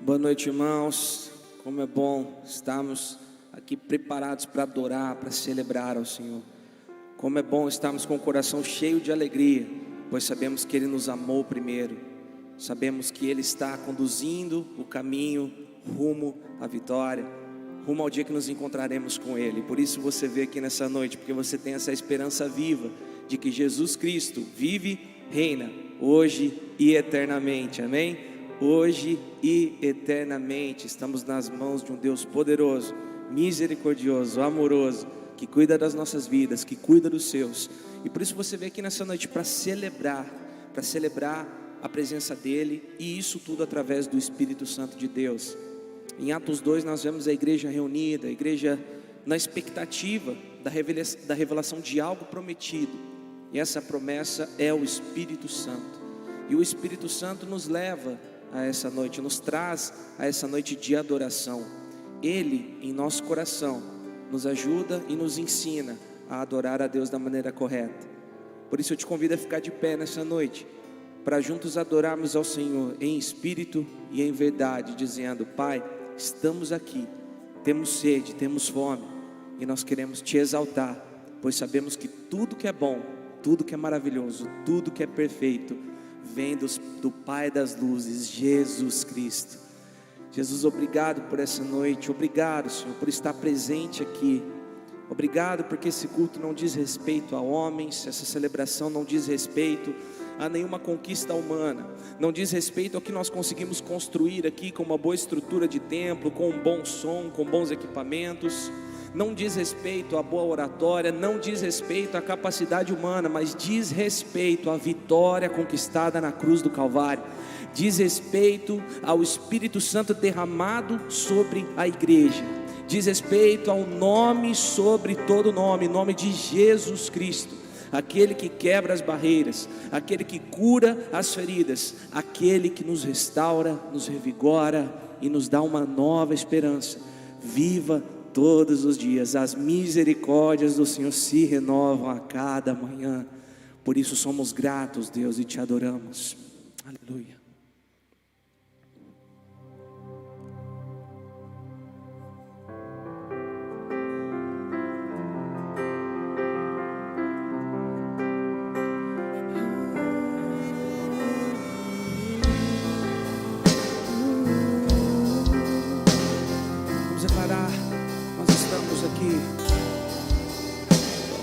Boa noite, irmãos. Como é bom estarmos aqui preparados para adorar, para celebrar ao Senhor. Como é bom estarmos com o coração cheio de alegria, pois sabemos que Ele nos amou primeiro. Sabemos que Ele está conduzindo o caminho rumo à vitória, rumo ao dia que nos encontraremos com Ele. Por isso você veio aqui nessa noite, porque você tem essa esperança viva de que Jesus Cristo vive, reina, hoje e eternamente, amém? Hoje e eternamente estamos nas mãos de um Deus poderoso, misericordioso, amoroso, que cuida das nossas vidas, que cuida dos seus. E por isso você veio aqui nessa noite para celebrar a presença dEle, e isso tudo através do Espírito Santo de Deus. Em Atos 2 nós vemos a igreja reunida, a igreja na expectativa da revelação de algo prometido, e essa promessa é o Espírito Santo. E o Espírito Santo nos leva a essa noite, nos traz a essa noite de adoração. Ele em nosso coração nos ajuda e nos ensina a adorar a Deus da maneira correta. Por isso eu te convido a ficar de pé nessa noite, para juntos adorarmos ao Senhor em espírito e em verdade, dizendo: Pai, estamos aqui, temos sede, temos fome, e nós queremos te exaltar, pois sabemos que tudo que é bom, tudo que é maravilhoso, tudo que é perfeito vem do Pai das luzes, Jesus Cristo. Jesus, obrigado por essa noite, obrigado, Senhor, por estar presente aqui. Obrigado porque esse culto não diz respeito a homens, essa celebração não diz respeito a nenhuma conquista humana, não diz respeito ao que nós conseguimos construir aqui com uma boa estrutura de templo, com um bom som, com bons equipamentos, não diz respeito à boa oratória, não diz respeito à capacidade humana, mas diz respeito à vitória conquistada na cruz do Calvário, diz respeito ao Espírito Santo derramado sobre a igreja, diz respeito ao nome sobre todo nome, nome de Jesus Cristo, aquele que quebra as barreiras, aquele que cura as feridas, aquele que nos restaura, nos revigora e nos dá uma nova esperança. Viva todos os dias, as misericórdias do Senhor se renovam a cada manhã. Por isso somos gratos, Deus, e te adoramos. Aleluia.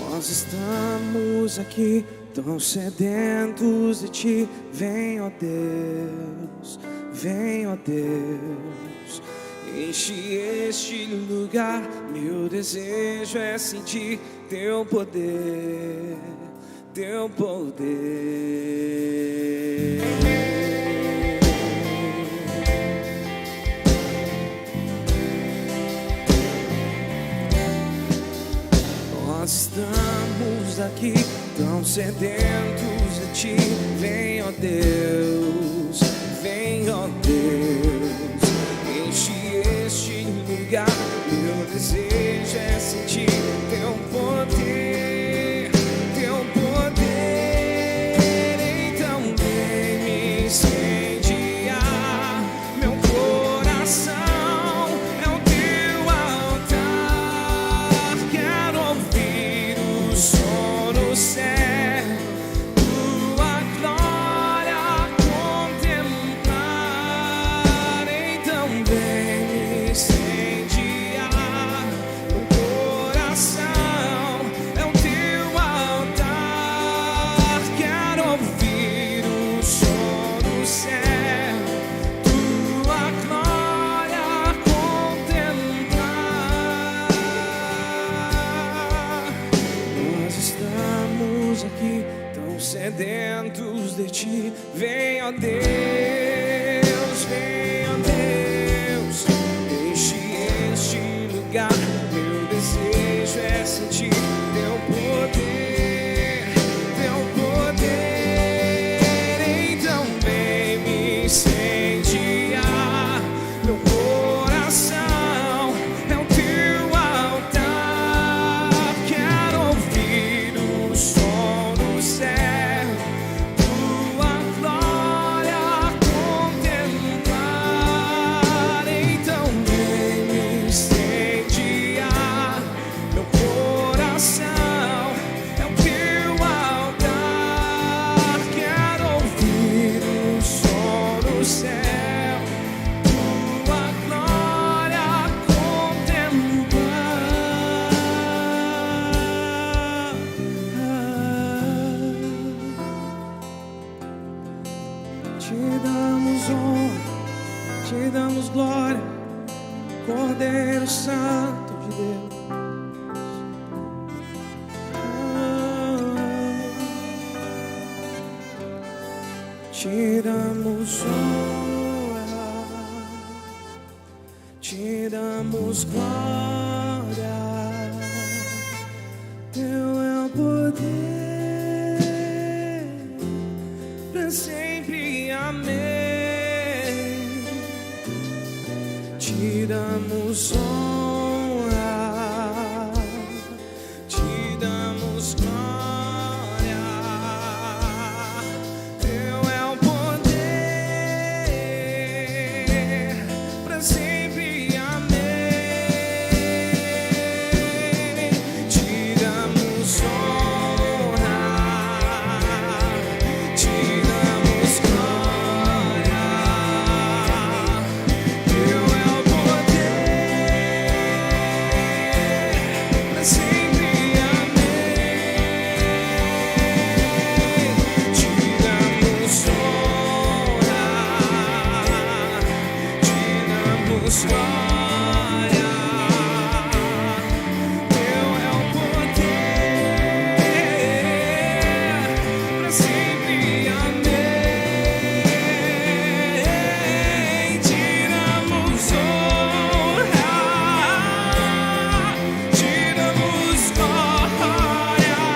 Nós estamos aqui, tão sedentos de Ti. Vem, ó Deus, vem, ó Deus, enche este lugar. Meu desejo é sentir Teu poder, Teu poder. Nós estamos aqui, tão sedentos de Ti. Vem, ó Deus, vem, ó Deus, enche este lugar. Meu desejo é sentir Teu poder, Teu poder. Então vem me incendiar, meu coração é o Teu altar. Quero ouvir o som do céu, Tua glória contemplar. Então vem me incendiar, meu coração é o Teu altar. Quero ouvir o som do céu, Tua glória contemplar. Nós estamos aqui, tão sedentos de Ti. Vem, ó Deus, vem, ó Deus, enche este lugar. Meu desejo é sentir Teu poder, Teu poder. Então vem me incendiar, meu coração é o Teu altar. Quero ouvir o som do céu, Tua glória contemplar. Te damos honra, te damos glória, Cordeiro Santo de Deus. Te damos honra, te damos glória, teu é o poder para sempre, amém. Te damos honra, te damos glória, teu é o poder para sempre, amém. Te damos honra, te damos glória, teu é o poder para sempre, amém. Te damos honra, te damos glória, teu é o poder para sempre, amém. Te damos honra, te damos glória,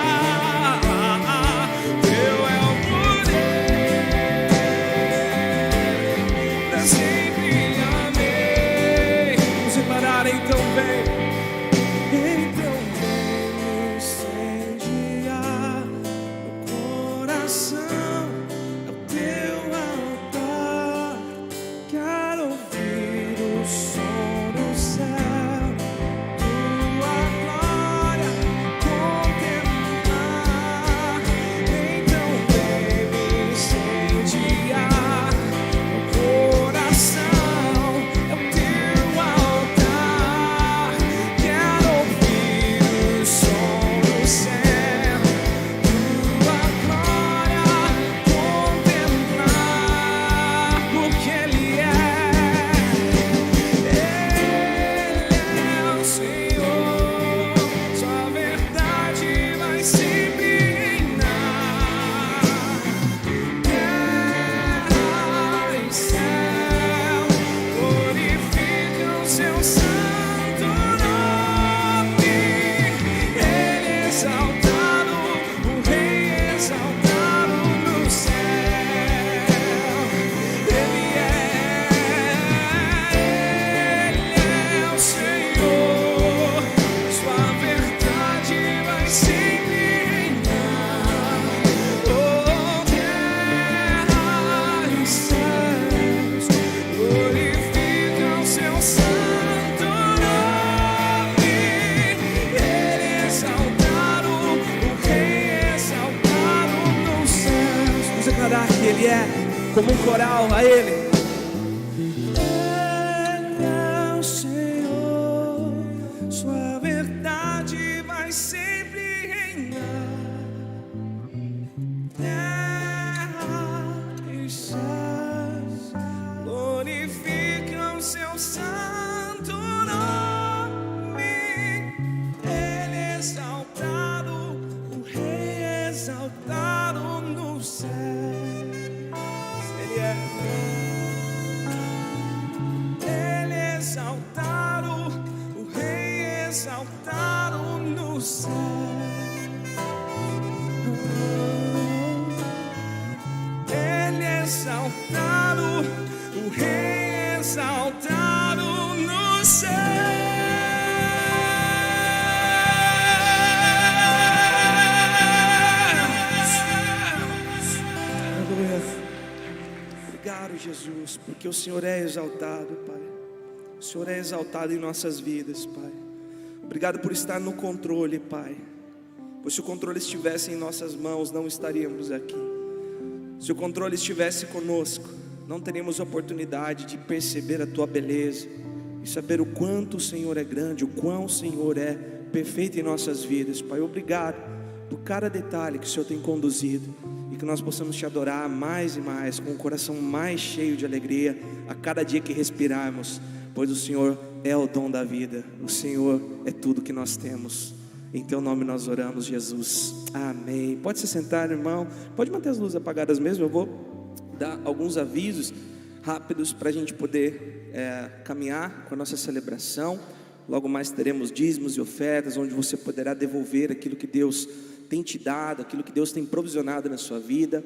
teu é o poder para sempre, amém. Vamos separar, então vem, incendiar o coração, é o teu altar. Quero ouvir o som do céu, tua glória contemplar. Então vem me incendiar o coração, é o teu altar. Quero ouvir o som do céu, tua glória contemplar, porque Ele é o Senhor, sua verdade vai sempre reinar. Terra e céu glorificam seu santo nome. Ele é exaltado, o Rei exaltado no céu. Ele é o Senhor, sua verdade vai sempre reinar. Oh, terra e céus glorificam seu santo nome. Ele é exaltado, o Rei exaltado nos céus. Vamos declarar que Ele é como um coral a Ele. Ele é o Senhor, sua verdade vai sempre reinar. Terra e céus glorificam seu santo nome. Ele é exaltado, o Rei exaltado no céu. Ele é exaltado, o Rei exaltado no céu. Ele é exaltado, o Rei exaltado no céu. Aleluia. Obrigado, Jesus, porque o Senhor é exaltado, Pai. O Senhor é exaltado em nossas vidas, Pai. Obrigado por estar no controle, Pai. Pois se o controle estivesse em nossas mãos, não estaríamos aqui. Se o controle estivesse conosco, não teríamos oportunidade de perceber a Tua beleza e saber o quanto o Senhor é grande, o quão o Senhor é perfeito em nossas vidas, Pai. Obrigado por cada detalhe que o Senhor tem conduzido e que nós possamos Te adorar mais e mais, com o coração mais cheio de alegria, a cada dia que respirarmos, pois o Senhor é o dom da vida, o Senhor é tudo que nós temos. Em Teu nome nós oramos, Jesus, amém. Pode se sentar, irmão, pode manter as luzes apagadas mesmo. Eu vou dar alguns avisos rápidos para a gente poder caminhar com a nossa celebração. Logo mais teremos dízimos e ofertas, onde você poderá devolver aquilo que Deus tem te dado, aquilo que Deus tem provisionado na sua vida.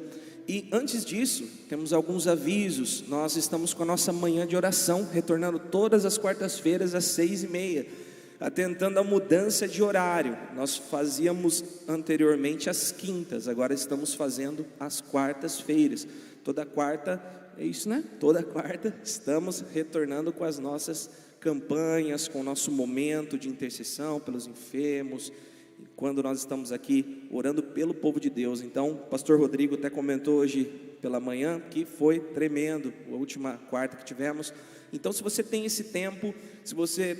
E antes disso, temos alguns avisos. Nós estamos com a nossa manhã de oração, retornando todas as quartas-feiras às 6h30, atentando a mudança de horário. Nós fazíamos anteriormente às quintas, agora estamos fazendo às quartas-feiras. Toda quarta, é isso, né? Toda quarta estamos retornando com as nossas campanhas, com o nosso momento de intercessão pelos enfermos, quando nós estamos aqui orando pelo povo de Deus. Então, o pastor Rodrigo até comentou hoje pela manhã que foi tremendo a última quarta que tivemos. Então, se você tem esse tempo, se você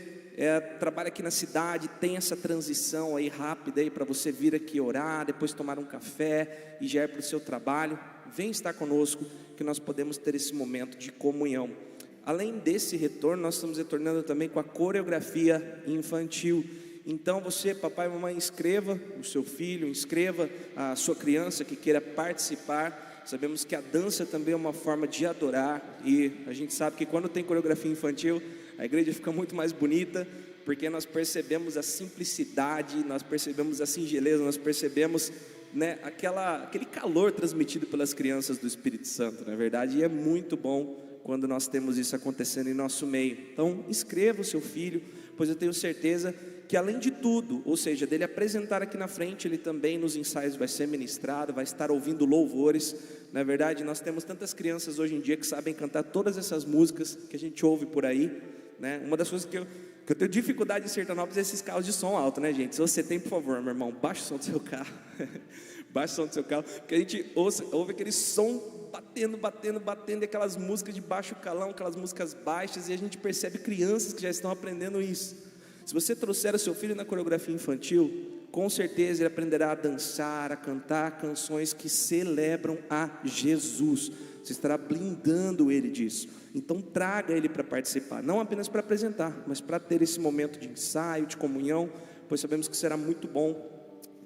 trabalha aqui na cidade, tem essa transição aí rápida aí para você vir aqui orar, depois tomar um café e já ir para o seu trabalho, vem estar conosco, que nós podemos ter esse momento de comunhão. Além desse retorno, nós estamos retornando também com a coreografia infantil. Então você, papai e mamãe, inscreva o seu filho, inscreva a sua criança que queira participar. Sabemos que a dança também é uma forma de adorar, e a gente sabe que quando tem coreografia infantil, a igreja fica muito mais bonita, porque nós percebemos a simplicidade, nós percebemos a singeleza, nós percebemos, né, aquele calor transmitido pelas crianças do Espírito Santo, na verdade, e é muito bom quando nós temos isso acontecendo em nosso meio. Então inscreva o seu filho, pois eu tenho certeza que além de tudo, ou seja, dele apresentar aqui na frente, ele também nos ensaios vai ser ministrado, vai estar ouvindo louvores. Na verdade, nós temos tantas crianças hoje em dia que sabem cantar todas essas músicas que a gente ouve por aí, né? Uma das coisas que eu tenho dificuldade em Sertanópolis é esses carros de som alto, né, gente? Se você tem, por favor, meu irmão, baixa o som do seu carro, baixa o som do seu carro, porque a gente ouve aquele som batendo, aquelas músicas de baixo calão, aquelas músicas baixas, e a gente percebe crianças que já estão aprendendo isso. Se você trouxer o seu filho na coreografia infantil, com certeza ele aprenderá a dançar, a cantar canções que celebram a Jesus. Você estará blindando ele disso. Então traga ele para participar, não apenas para apresentar, mas para ter esse momento de ensaio, de comunhão, pois sabemos que será muito bom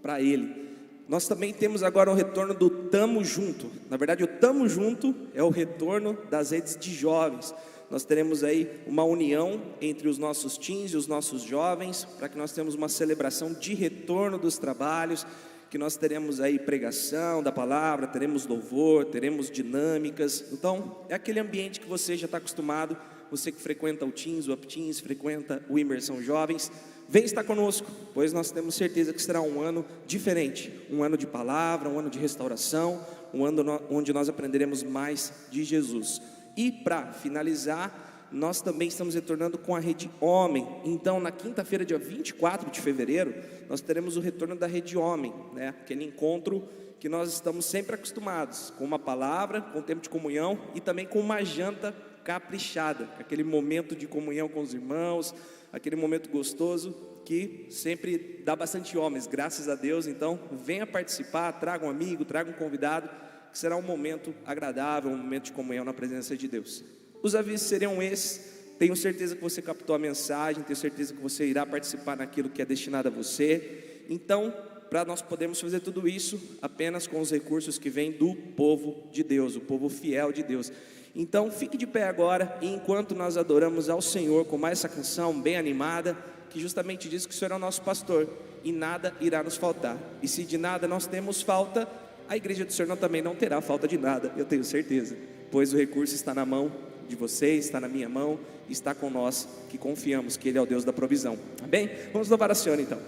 para ele. Nós também temos agora o retorno do Tamo Junto. Na verdade, o Tamo Junto é o retorno das redes de jovens. Nós teremos aí uma união entre os nossos teens e os nossos jovens, para que nós tenhamos uma celebração de retorno dos trabalhos, que nós teremos aí pregação da palavra, teremos louvor, teremos dinâmicas. Então, é aquele ambiente que você já está acostumado, você que frequenta o Teens, o Up Teens, frequenta o Imersão Jovens, vem estar conosco, pois nós temos certeza que será um ano diferente, um ano de palavra, um ano de restauração, um ano onde nós aprenderemos mais de Jesus. E para finalizar, nós também estamos retornando com a Rede Homem. Então, na quinta-feira, dia 24 de fevereiro, nós teremos o retorno da Rede Homem, né? Aquele encontro que nós estamos sempre acostumados, com uma palavra, com um tempo de comunhão e também com uma janta caprichada, aquele momento de comunhão com os irmãos, aquele momento gostoso que sempre dá bastante homens, graças a Deus. Então, venha participar, traga um amigo, traga um convidado, que será um momento agradável, um momento de comunhão na presença de Deus. Os avisos seriam esses. Tenho certeza que você captou a mensagem, tenho certeza que você irá participar naquilo que é destinado a você. Então, para nós podermos fazer tudo isso apenas com os recursos que vêm do povo de Deus, o povo fiel de Deus. Então, fique de pé agora, e enquanto nós adoramos ao Senhor com mais essa canção bem animada, que justamente diz que o Senhor é o nosso pastor, e nada irá nos faltar. E se de nada nós temos falta, a igreja do Senhor também não terá falta de nada, eu tenho certeza, pois o recurso está na mão de vocês, está na minha mão, está com nós, que confiamos que Ele é o Deus da provisão. Amém? Vamos louvar a Senhor então.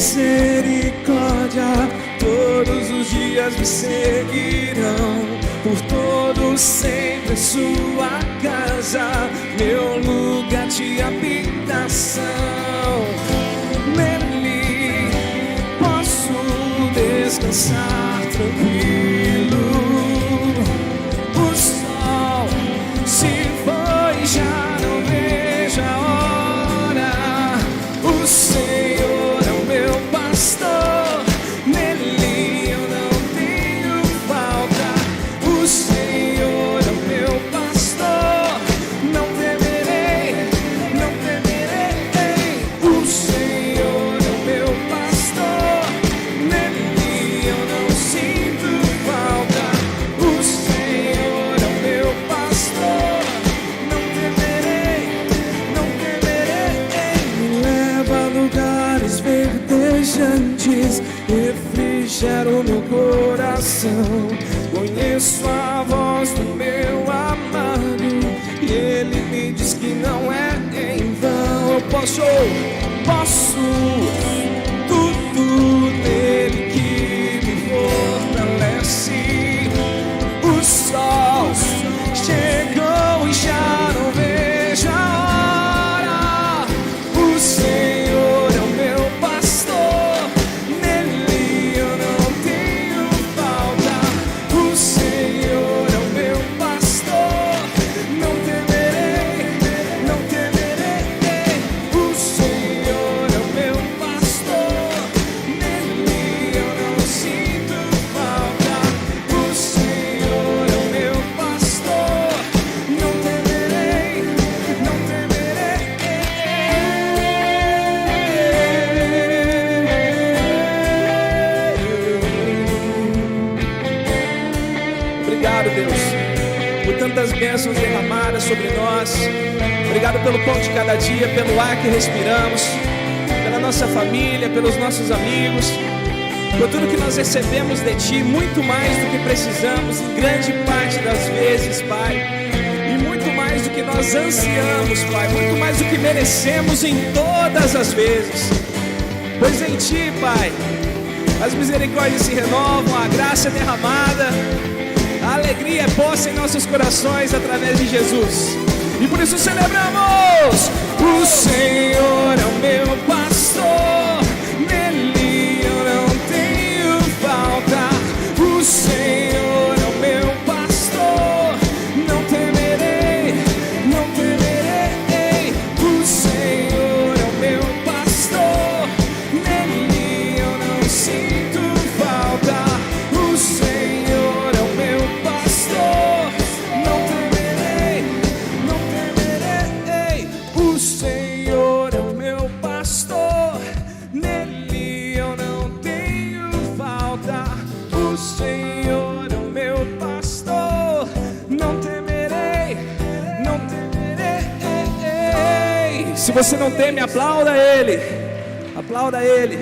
Misericórdia, todos os dias me seguirão, por todo sempre sua casa, meu lugar de habitação. Nele descansar tranquilo. O sol se foi, já não vejo a hora. O Senhor é o meu pastor, nele eu não tenho falta. O Senhor é o meu pastor, não temerei, não temerei. O Senhor é o meu pastor, nele eu não sinto falta. O Senhor é o meu pastor, não temerei, não temerei. Me leva a lugares verdejantes, refrigera o meu coração. Conheço a voz do meu amado, e ele me diz que não é em vão. Eu posso tudo nele que me fortalece. O sol chegou e já não vejo a hora. O Senhor é o meu pastor, nele eu não tenho falta. O Senhor é o meu pastor, não temerei, não temerei. O Senhor é o meu pastor, nele eu não sinto falta. O Senhor é o meu pastor, não temerei, não temerei. Obrigado, Deus, por tantas bênçãos derramadas sobre nós. Obrigado pelo pão de cada dia, pelo ar que respiramos, pela nossa família, pelos nossos amigos, por tudo que nós recebemos de Ti, muito mais do que precisamos, em grande parte das vezes, Pai, e muito mais do que nós ansiamos, Pai, muito mais do que merecemos em todas as vezes. Pois em Ti, Pai, as misericórdias se renovam, a graça é derramada, a alegria é posta em nossos corações através de Jesus. E por isso celebramos. O Senhor é o meu pastor, nele eu não tenho falta. O Senhor é o meu pastor, não temerei, não temerei. O Senhor é o meu pastor, nele eu não sinto falta. O Senhor é o meu pastor, não temerei, não temerei. O Senhor é o meu pastor, nele eu não tenho falta. O Senhor é o meu pastor, não temerei, não temerei. Se você não teme, aplauda Ele, aplauda Ele,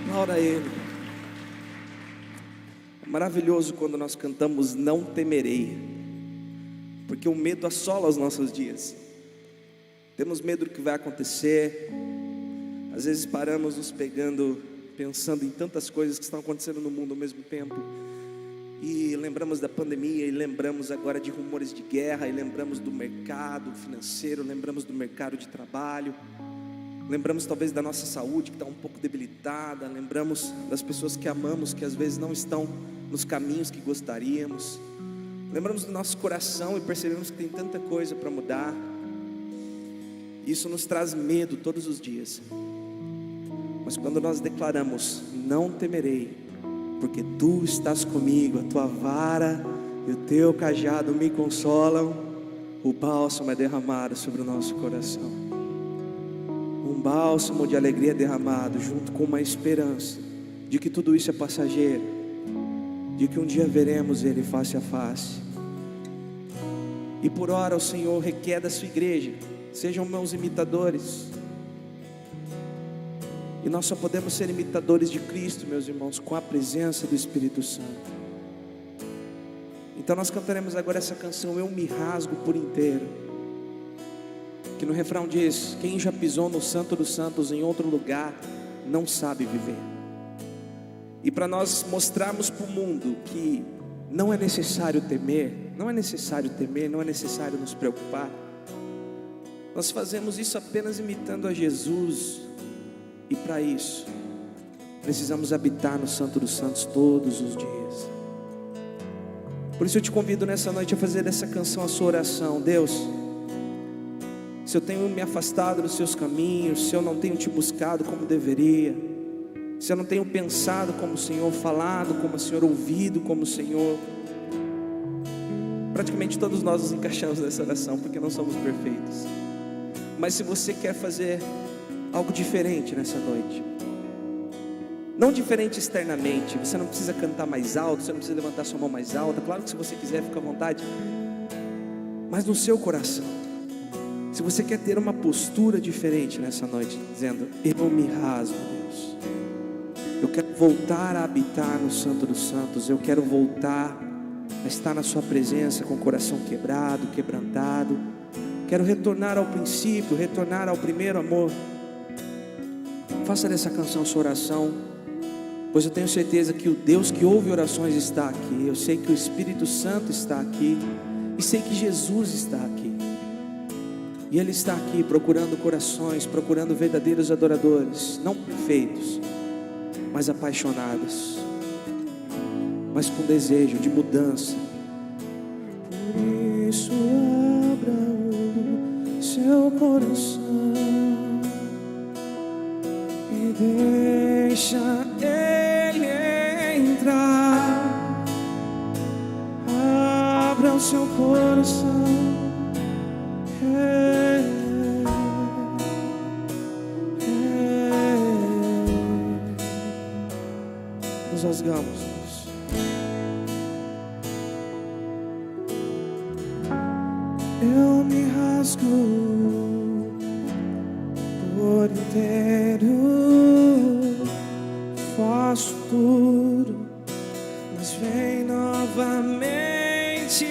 aplauda Ele. É maravilhoso quando nós cantamos não temerei, porque o medo assola os nossos dias. Temos medo do que vai acontecer. Às vezes paramos nos pegando, pensando em tantas coisas que estão acontecendo no mundo ao mesmo tempo, e lembramos da pandemia, e lembramos agora de rumores de guerra, e lembramos do mercado financeiro, lembramos do mercado de trabalho, lembramos talvez da nossa saúde que está um pouco debilitada, lembramos das pessoas que amamos, que às vezes não estão nos caminhos que gostaríamos, lembramos do nosso coração e percebemos que tem tanta coisa para mudar. Isso nos traz medo todos os dias. Mas quando nós declaramos, não temerei, porque Tu estás comigo, a Tua vara e o Teu cajado me consolam, o bálsamo é derramado sobre o nosso coração. Um bálsamo de alegria é derramado, junto com uma esperança de que tudo isso é passageiro, de que um dia veremos Ele face a face. E por ora o Senhor requer da sua igreja: sejam meus imitadores. E nós só podemos ser imitadores de Cristo, meus irmãos, com a presença do Espírito Santo. Então nós cantaremos agora essa canção, Eu Me Rasgo por Inteiro, que no refrão diz: quem já pisou no Santo dos Santos em outro lugar não sabe viver. E para nós mostrarmos para o mundo que não é necessário temer, não é necessário nos preocupar, nós fazemos isso apenas imitando a Jesus. E para isso, precisamos habitar no Santo dos Santos todos os dias. Por isso eu te convido nessa noite a fazer dessa canção a sua oração. Deus, se eu tenho me afastado dos seus caminhos, se eu não tenho te buscado como deveria, se eu não tenho pensado como o Senhor, falado como o Senhor, ouvido como o Senhor, praticamente todos nós nos encaixamos nessa oração, porque não somos perfeitos. Mas se você quer fazer algo diferente nessa noite, não diferente externamente, você não precisa cantar mais alto, você não precisa levantar sua mão mais alta, claro que se você quiser fica à vontade, mas no seu coração, se você quer ter uma postura diferente nessa noite, dizendo: eu me rasgo, Deus, eu quero voltar a habitar no Santo dos Santos, eu quero voltar a estar na sua presença com o coração quebrado, quebrantado, quero retornar ao princípio, retornar ao primeiro amor. Faça dessa canção a sua oração, pois eu tenho certeza que o Deus que ouve orações está aqui. Eu sei que o Espírito Santo está aqui, e sei que Jesus está aqui, e Ele está aqui procurando corações, procurando verdadeiros adoradores, não perfeitos, mas apaixonados, mas com desejo de mudança. Por isso abra o seu coração e deixa Ele entrar. Abra o seu coração. Nos rasgamos. Eu me rasgo por inteiro, faço tudo, mas vem novamente.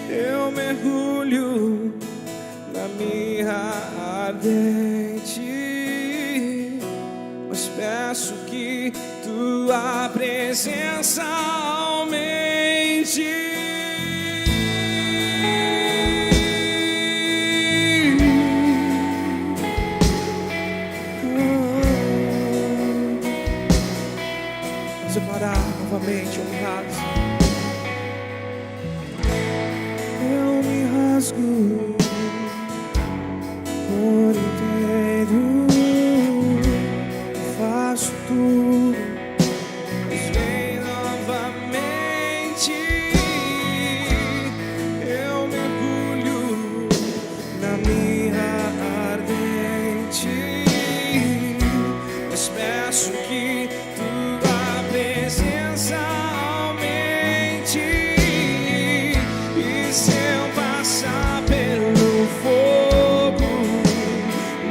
Eu mergulho na mirra ardente, mas peço que tua presença aumente. Parar novamente, eu me rasgo. Eu me rasgo por inteiro, faço tudo, mas vem novamente. Eu mergulho na mirra ardente, mas peço que presença aumente. E se eu passar pelo fogo,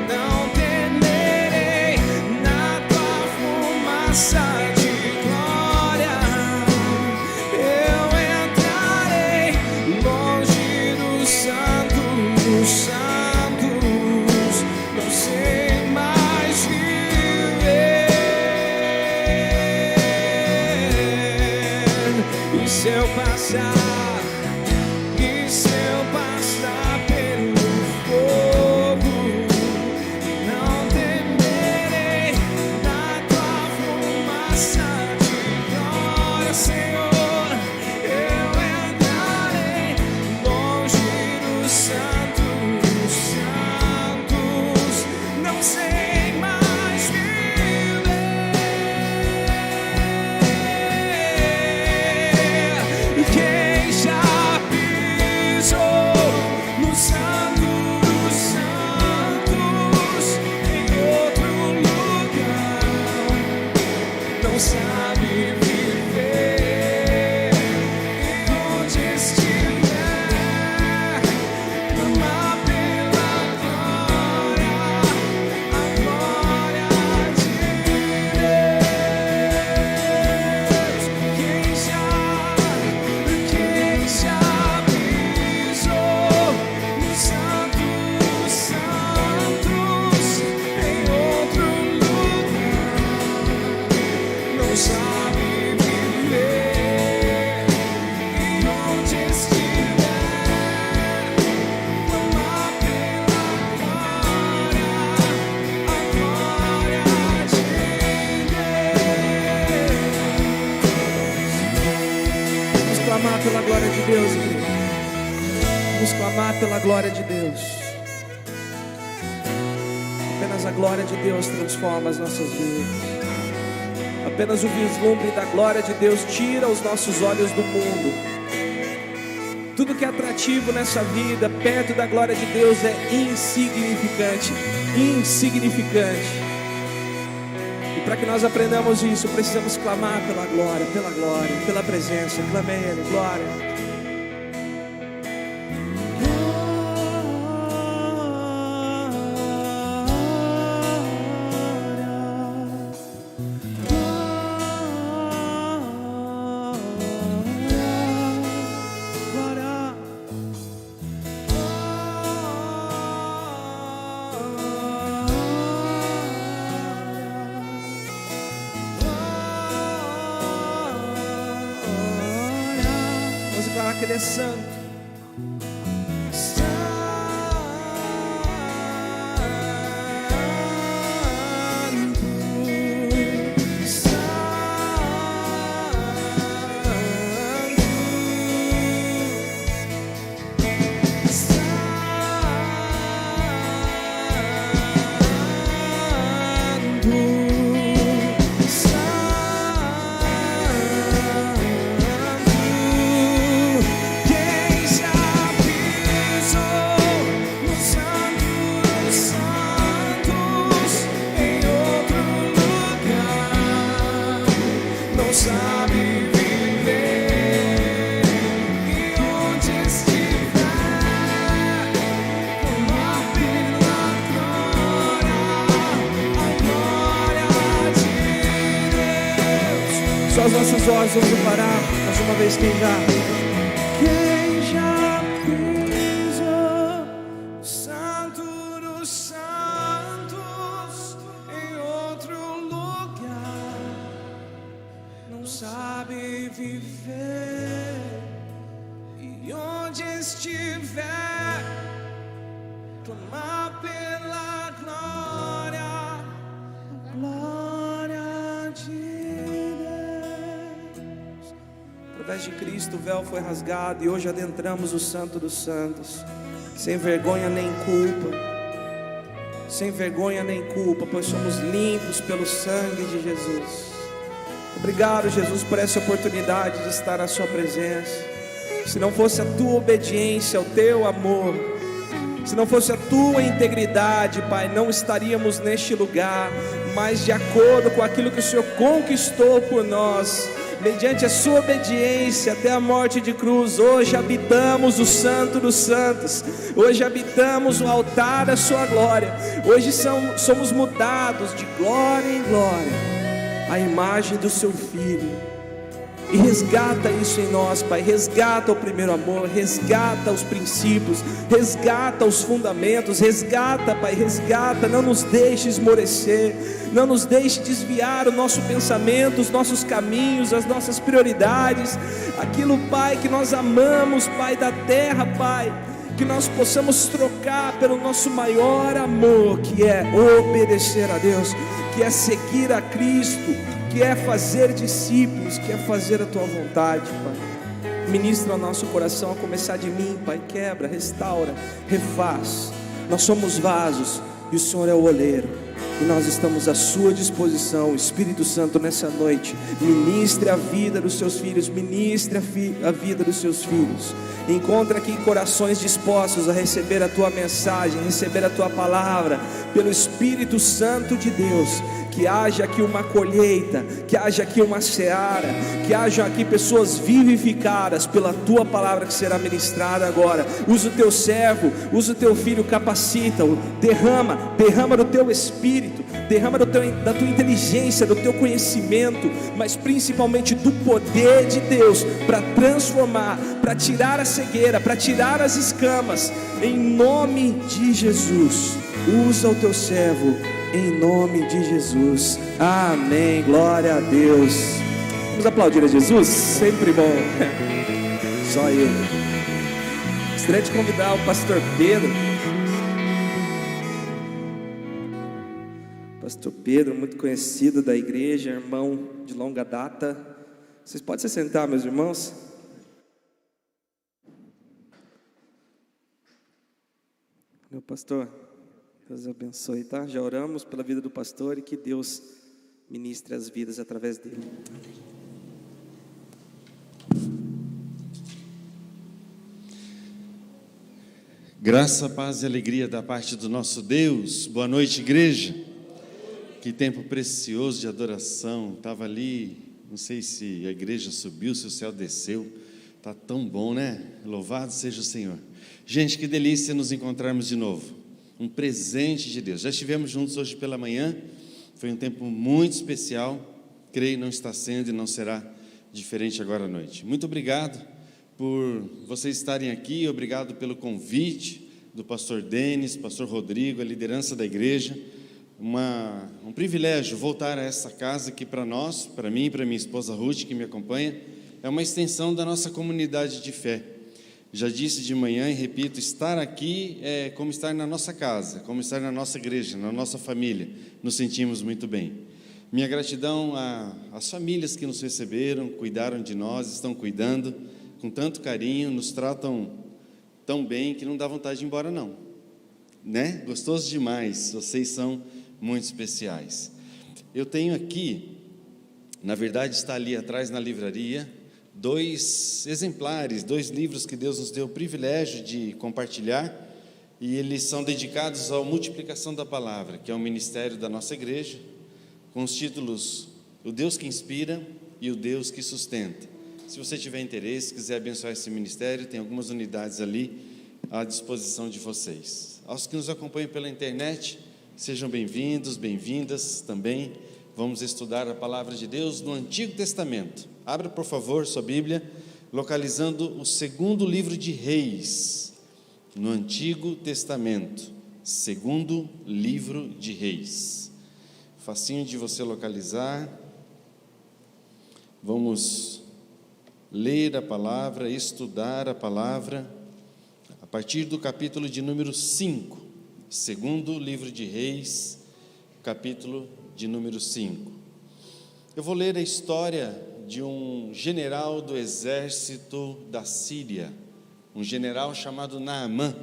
não temerei, na tua fumaça de glória eu entrarei longe do santo dos santos, não sei mais viver. E se eu passar pelo fogo, não temerei, na tua fumaça de glória, Senhor, eu entrarei longe dos santos, não sei mais viver. Quem glória de Deus, igreja. Vamos clamar pela glória de Deus. Apenas a glória de Deus transforma as nossas vidas. Apenas o vislumbre da glória de Deus tira os nossos olhos do mundo. Tudo que é atrativo nessa vida, perto da glória de Deus, é insignificante. Insignificante. E para que nós aprendamos isso, precisamos clamar pela glória, pela presença. Clame a Ele, glória. Que Ele é santo. Só as nossas vozes vamos parar mais uma vez. Quem já pisou santo dos santos em outro lugar, não sabe viver, e onde estiver, clamar pela glória, glória de através de Cristo o véu foi rasgado e hoje adentramos o Santo dos Santos, sem vergonha nem culpa, sem vergonha nem culpa, pois somos limpos pelo sangue de Jesus. Obrigado, Jesus, por essa oportunidade de estar na sua presença. Se não fosse a tua obediência, o teu amor, se não fosse a tua integridade, Pai, não estaríamos neste lugar, mas de acordo com aquilo que o Senhor conquistou por nós, mediante a sua obediência até a morte de cruz, hoje habitamos o Santo dos Santos, hoje habitamos o altar da sua glória, hoje somos mudados de glória em glória, à imagem do seu Filho. E resgata isso em nós, Pai. Resgata o primeiro amor, resgata os princípios, resgata os fundamentos, resgata, Pai, resgata. Não nos deixe esmorecer, não nos deixe desviar o nosso pensamento, os nossos caminhos, as nossas prioridades, aquilo, Pai, que nós amamos, Pai, da terra, Pai, que nós possamos trocar pelo nosso maior amor, que é obedecer a Deus, que é seguir a Cristo, que é fazer discípulos, que é fazer a tua vontade, Pai. Ministra o nosso coração, a começar de mim, Pai. Quebra, restaura, refaz. Nós somos vasos e o Senhor é o oleiro, e nós estamos à sua disposição. Espírito Santo, nessa noite, ministre a vida dos seus filhos, ministre a vida dos seus filhos. Encontra aqui corações dispostos a receber a tua mensagem, receber a tua palavra, pelo Espírito Santo de Deus. Que haja aqui uma colheita, que haja aqui uma seara, que haja aqui pessoas vivificadas pela tua palavra que será ministrada agora. Usa o teu servo, usa o teu filho, capacita-o, derrama do teu espírito, derrama da tua inteligência, do teu conhecimento, mas principalmente do poder de Deus, para transformar, para tirar a cegueira, para tirar as escamas, em nome de Jesus. Usa o teu servo, em nome de Jesus, amém, glória a Deus. Vamos aplaudir a Jesus, sempre bom. Só ele. Gostaria de convidar o pastor Pedro. Pastor Pedro, muito conhecido da igreja, irmão de longa data. Vocês podem se sentar, meus irmãos? Meu pastor, Deus abençoe, tá? Já oramos pela vida do pastor e que Deus ministre as vidas através dele. Graça, paz e alegria da parte do nosso Deus. Boa noite, igreja. Que tempo precioso de adoração. Estava ali, não sei se a igreja subiu, se o céu desceu. Está tão bom, né? Louvado seja o Senhor. Gente, que delícia nos encontrarmos de novo. Um presente de Deus. Já estivemos juntos hoje pela manhã. Foi um tempo muito especial. Creio não está sendo e não será diferente agora à noite. Muito obrigado por vocês estarem aqui, obrigado pelo convite do pastor Denis, pastor Rodrigo, a liderança da igreja. Um privilégio voltar a essa casa que para nós, para mim e para minha esposa Ruth, que me acompanha, é uma extensão da nossa comunidade de fé. Já disse de manhã e repito, estar aqui é como estar na nossa casa, como estar na nossa igreja, na nossa família. Nos sentimos muito bem. Minha gratidão às famílias que nos receberam, cuidaram de nós, estão cuidando com tanto carinho, nos tratam tão bem que não dá vontade de ir embora não, né? Gostoso demais, vocês são muito especiais. Eu tenho aqui, na verdade está ali atrás na livraria, 2 exemplares, 2 livros que Deus nos deu o privilégio de compartilhar, e eles são dedicados à multiplicação da palavra, que é um ministério da nossa igreja, com os títulos O Deus que Inspira e O Deus que Sustenta. Se você tiver interesse, quiser abençoar esse ministério, tem algumas unidades ali à disposição de vocês. Aos que nos acompanham pela internet, sejam bem-vindos, bem-vindas também. Vamos estudar a palavra de Deus no Antigo Testamento. Abra, por favor, sua Bíblia, localizando o 2º livro de Reis, no Antigo Testamento. 2º livro de Reis. Facinho de você localizar. Vamos ler a palavra, estudar a palavra, a partir do capítulo de número 5, 2º livro de Reis, capítulo de número 5. Eu vou ler a história de um general do exército da Síria, um general chamado Naamã,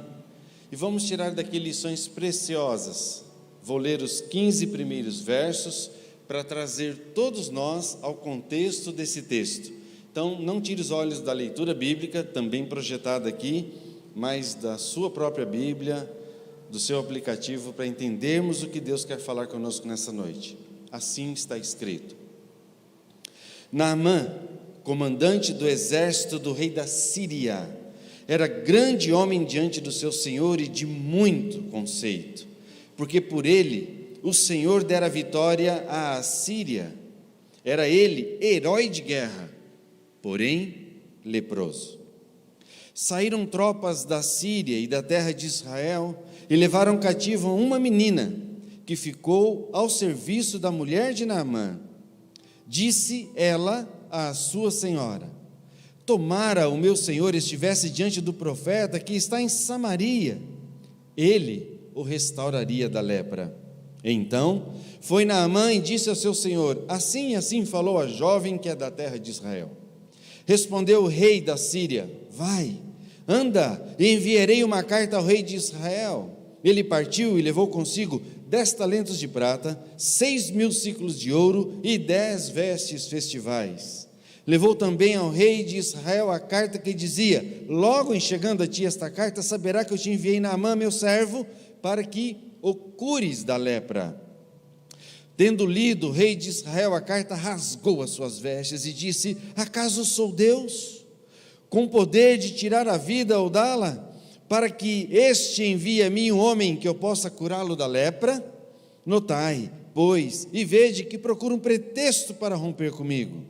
e vamos tirar daqui lições preciosas. Vou ler os 15 primeiros versos para trazer todos nós ao contexto desse texto. Então, não tire os olhos da leitura bíblica, também projetada aqui, mas da sua própria Bíblia, do seu aplicativo, para entendermos o que Deus quer falar conosco nessa noite. Assim está escrito. Naamã, comandante do exército do rei da Síria, era grande homem diante do seu senhor e de muito conceito, porque por ele o Senhor dera vitória à Assíria. Era ele herói de guerra, porém leproso. Saíram tropas da Síria e da terra de Israel e levaram cativo uma menina que ficou ao serviço da mulher de Naamã. Disse ela à sua senhora: tomara o meu senhor estivesse diante do profeta que está em Samaria, ele o restauraria da lepra. Então foi Naamã e disse ao seu senhor: assim e assim falou a jovem que é da terra de Israel. Respondeu o rei da Síria: vai, anda, e enviarei uma carta ao rei de Israel. Ele partiu e levou consigo 10 talentos de prata, 6.000 ciclos de ouro e 10 vestes festivais. Levou também ao rei de Israel a carta que dizia: logo em chegando a ti esta carta, saberá que eu te enviei Naamã, meu servo, para que o cures da lepra. Tendo lido o rei de Israel a carta, rasgou as suas vestes e disse: acaso sou Deus, com poder de tirar a vida ou dá-la, para que este envie a mim um homem que eu possa curá-lo da lepra? Notai, pois, e vede que procura um pretexto para romper comigo.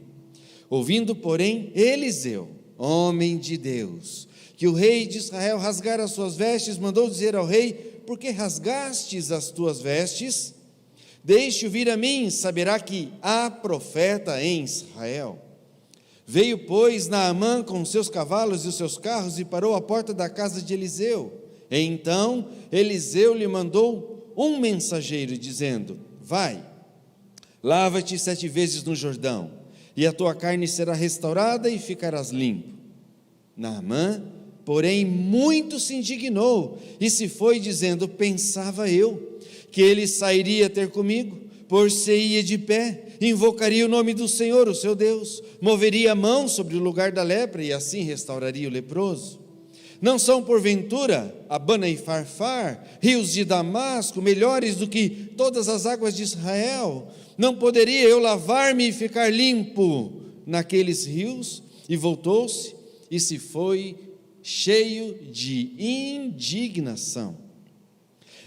Ouvindo, porém, Eliseu, homem de Deus, que o rei de Israel rasgara as suas vestes, mandou dizer ao rei: por que rasgastes as tuas vestes? Deixe-o vir a mim, saberá que há profeta em Israel. Veio, pois, Naamã com os seus cavalos e os seus carros e parou à porta da casa de Eliseu. Então Eliseu lhe mandou um mensageiro, dizendo: vai, lava-te 7 vezes no Jordão, e a tua carne será restaurada e ficarás limpo. Naamã porém muito se indignou e se foi dizendo: pensava eu que ele sairia ter comigo, por-se-ia de pé, invocaria o nome do Senhor, o seu Deus, moveria a mão sobre o lugar da lepra e assim restauraria o leproso. Não são porventura Abana e Farfar, rios de Damasco, melhores do que todas as águas de Israel? Não poderia eu lavar-me e ficar limpo naqueles rios? E voltou-se e se foi cheio de indignação.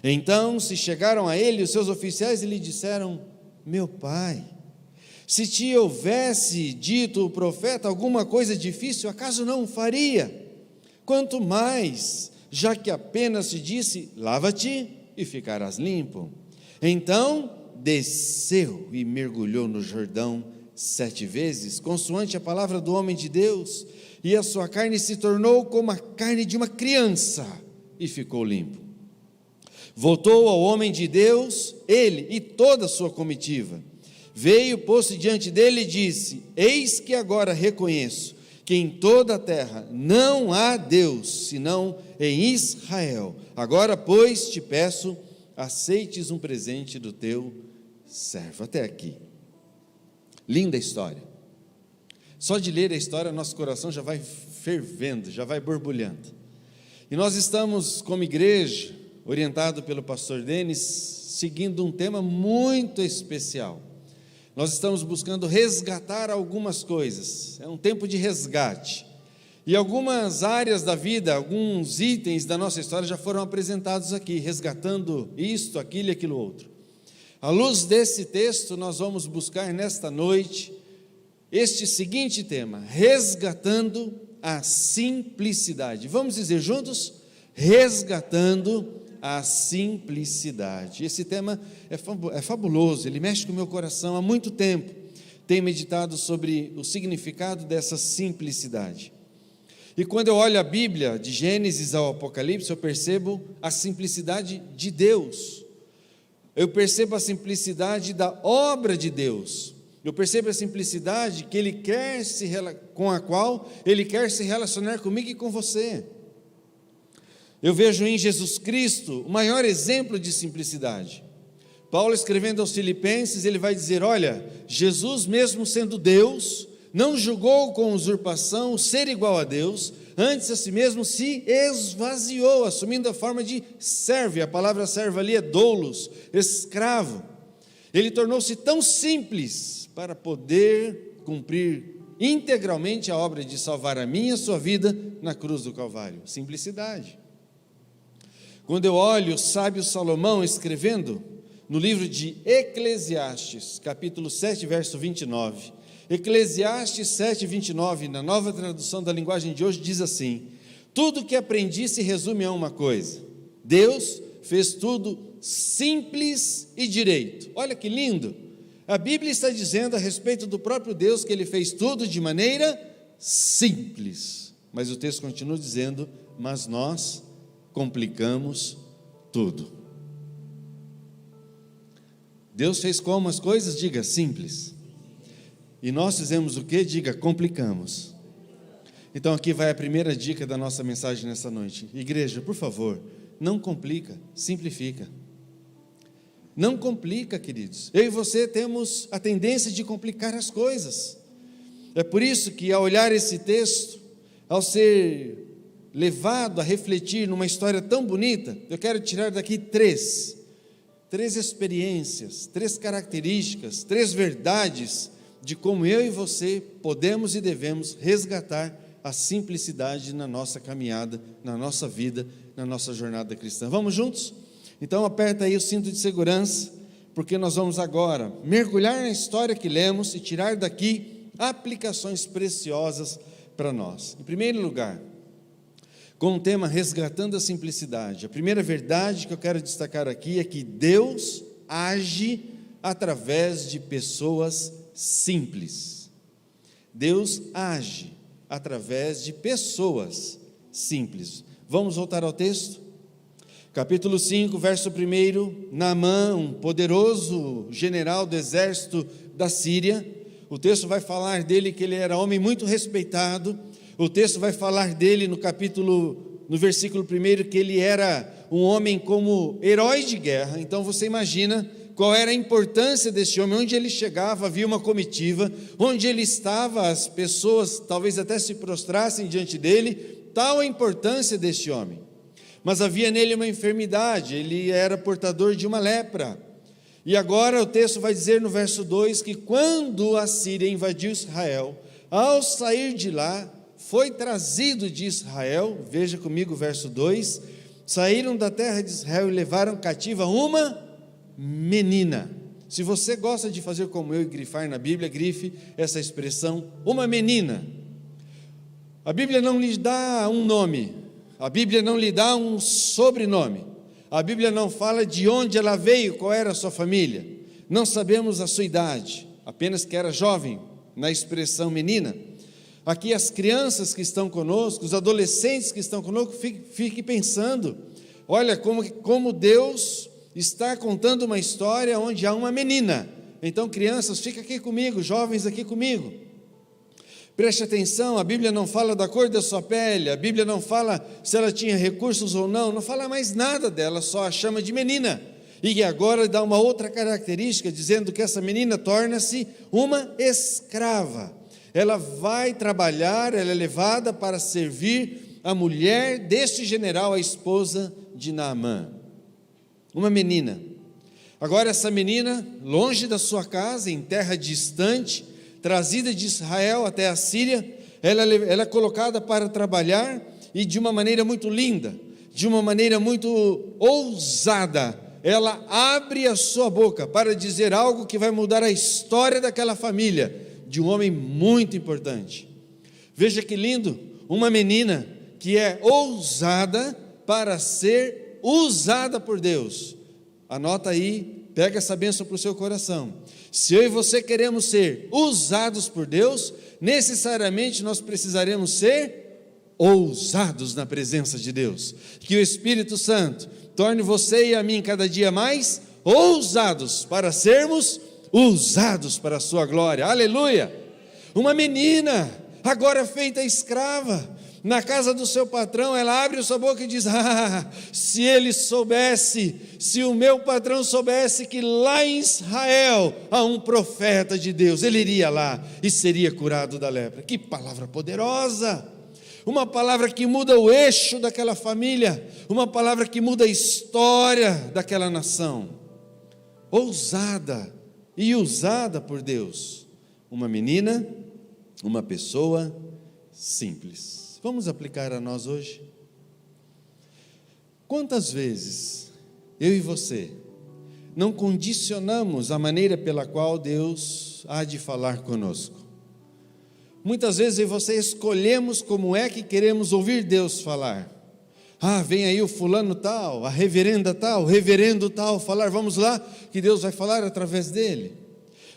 Então se chegaram a ele os seus oficiais e lhe disseram: meu pai, se te houvesse dito o profeta alguma coisa difícil, acaso não o faria? Quanto mais, já que apenas te disse: lava-te e ficarás limpo. Então desceu e mergulhou no Jordão 7 vezes, consoante a palavra do homem de Deus, e a sua carne se tornou como a carne de uma criança, e ficou limpo. Voltou ao homem de Deus, ele e toda a sua comitiva. Veio, pôs-se diante dele e disse: eis que agora reconheço que em toda a terra não há Deus, senão em Israel. Agora, pois, te peço, aceites um presente do teu servo. Até aqui. Linda história. Só de ler a história, nosso coração já vai fervendo, já vai borbulhando. E nós estamos, como igreja, orientado pelo pastor Denis, seguindo um tema muito especial. Nós estamos buscando resgatar algumas coisas, é um tempo de resgate. E algumas áreas da vida, alguns itens da nossa história já foram apresentados aqui, resgatando isto, aquilo e aquilo outro. À luz desse texto, nós vamos buscar nesta noite este seguinte tema: resgatando a simplicidade. Vamos dizer juntos? Resgatando a simplicidade. Esse tema é fabuloso, ele mexe com o meu coração há muito tempo. Tenho meditado sobre o significado dessa simplicidade. E quando eu olho a Bíblia, de Gênesis ao Apocalipse, eu percebo a simplicidade de Deus. Eu percebo a simplicidade da obra de Deus. Eu percebo a simplicidade que com a qual Ele quer se relacionar comigo e com você. Eu vejo em Jesus Cristo o maior exemplo de simplicidade. Paulo, escrevendo aos Filipenses, ele vai dizer: olha, Jesus, mesmo sendo Deus, não julgou com usurpação o ser igual a Deus, antes a si mesmo se esvaziou, assumindo a forma de servo. A palavra servo ali é doulos, escravo. Ele tornou-se tão simples para poder cumprir integralmente a obra de salvar a minha e a sua vida na cruz do Calvário. Simplicidade. Quando eu olho o sábio Salomão escrevendo no livro de Eclesiastes, capítulo 7, verso 29, Eclesiastes 7, 29, na nova tradução da linguagem de hoje, diz assim: tudo que aprendi se resume a uma coisa: Deus fez tudo simples e direito. Olha que lindo! A Bíblia está dizendo a respeito do próprio Deus que Ele fez tudo de maneira simples. Mas o texto continua dizendo: mas nós complicamos tudo. Deus fez como as coisas? Diga, simples. E nós fizemos o que? Diga, complicamos. Então aqui vai a primeira dica da nossa mensagem nessa noite. Igreja, por favor, não complica, simplifica. Não complica, queridos. Eu e você temos a tendência de complicar as coisas. É por isso que, ao olhar esse texto, ao ser levado a refletir numa história tão bonita, eu quero tirar daqui três experiências, 3 características, 3 verdades de como eu e você podemos e devemos resgatar a simplicidade na nossa caminhada, na nossa vida, na nossa jornada cristã. Vamos juntos? Então aperta aí o cinto de segurança, porque nós vamos agora mergulhar na história que lemos e tirar daqui aplicações preciosas para nós. Em primeiro lugar, com o tema resgatando a simplicidade, a primeira verdade que eu quero destacar aqui é que Deus age através de pessoas simples. Deus age através de pessoas simples. Vamos voltar ao texto? Capítulo 5, verso 1, Naamã, um poderoso general do exército da Síria. O texto vai falar dele que ele era homem muito respeitado, O texto vai falar dele no versículo 1, que ele era um homem como herói de guerra. Então você imagina qual era a importância desse homem. Onde ele chegava, havia uma comitiva, onde ele estava, as pessoas talvez até se prostrassem diante dele, tal a importância deste homem. Mas havia nele uma enfermidade, ele era portador de uma lepra. E agora o texto vai dizer no verso 2 que quando a Síria invadiu Israel, ao sair de lá, foi trazido de Israel, veja comigo o verso 2, saíram da terra de Israel e levaram cativa uma menina. Se você gosta de fazer como eu e grifar na Bíblia, grife essa expressão, uma menina. A Bíblia não lhe dá um nome, a Bíblia não lhe dá um sobrenome, a Bíblia não fala de onde ela veio, qual era a sua família, não sabemos a sua idade, apenas que era jovem, na expressão menina. Aqui as crianças que estão conosco, os adolescentes que estão conosco, fiquem pensando, olha como Deus está contando uma história onde há uma menina. Então crianças, fica aqui comigo, jovens aqui comigo, preste atenção, a Bíblia não fala da cor da sua pele, a Bíblia não fala se ela tinha recursos ou não fala mais nada dela, só a chama de menina, e agora dá uma outra característica, dizendo que essa menina torna-se uma escrava, ela vai trabalhar, ela é levada para servir a mulher deste general, a esposa de Naamã, uma menina. Agora essa menina, longe da sua casa, em terra distante, trazida de Israel até a Síria, ela é colocada para trabalhar, e de uma maneira muito linda, de uma maneira muito ousada, ela abre a sua boca para dizer algo que vai mudar a história daquela família, de um homem muito importante. Veja que lindo, uma menina que é ousada para ser usada por Deus. Anota aí, pega essa bênção para o seu coração. Se eu e você queremos ser usados por Deus, necessariamente nós precisaremos ser ousados na presença de Deus. Que o Espírito Santo torne você e a mim cada dia mais ousados para sermos usados para a sua glória. Aleluia! Uma menina, agora feita escrava, na casa do seu patrão, ela abre a sua boca e diz: se ele soubesse, se o meu patrão soubesse que lá em Israel há um profeta de Deus, ele iria lá e seria curado da lepra. Que palavra poderosa! Uma palavra que muda o eixo daquela família, uma palavra que muda a história daquela nação. Ousada e usada por Deus. Uma menina, uma pessoa simples. Vamos aplicar a nós hoje? Quantas vezes eu e você não condicionamos a maneira pela qual Deus há de falar conosco? Muitas vezes eu e você escolhemos como é que queremos ouvir Deus falar. Vem aí o fulano tal, a reverenda tal, o reverendo tal falar, vamos lá que Deus vai falar através dele.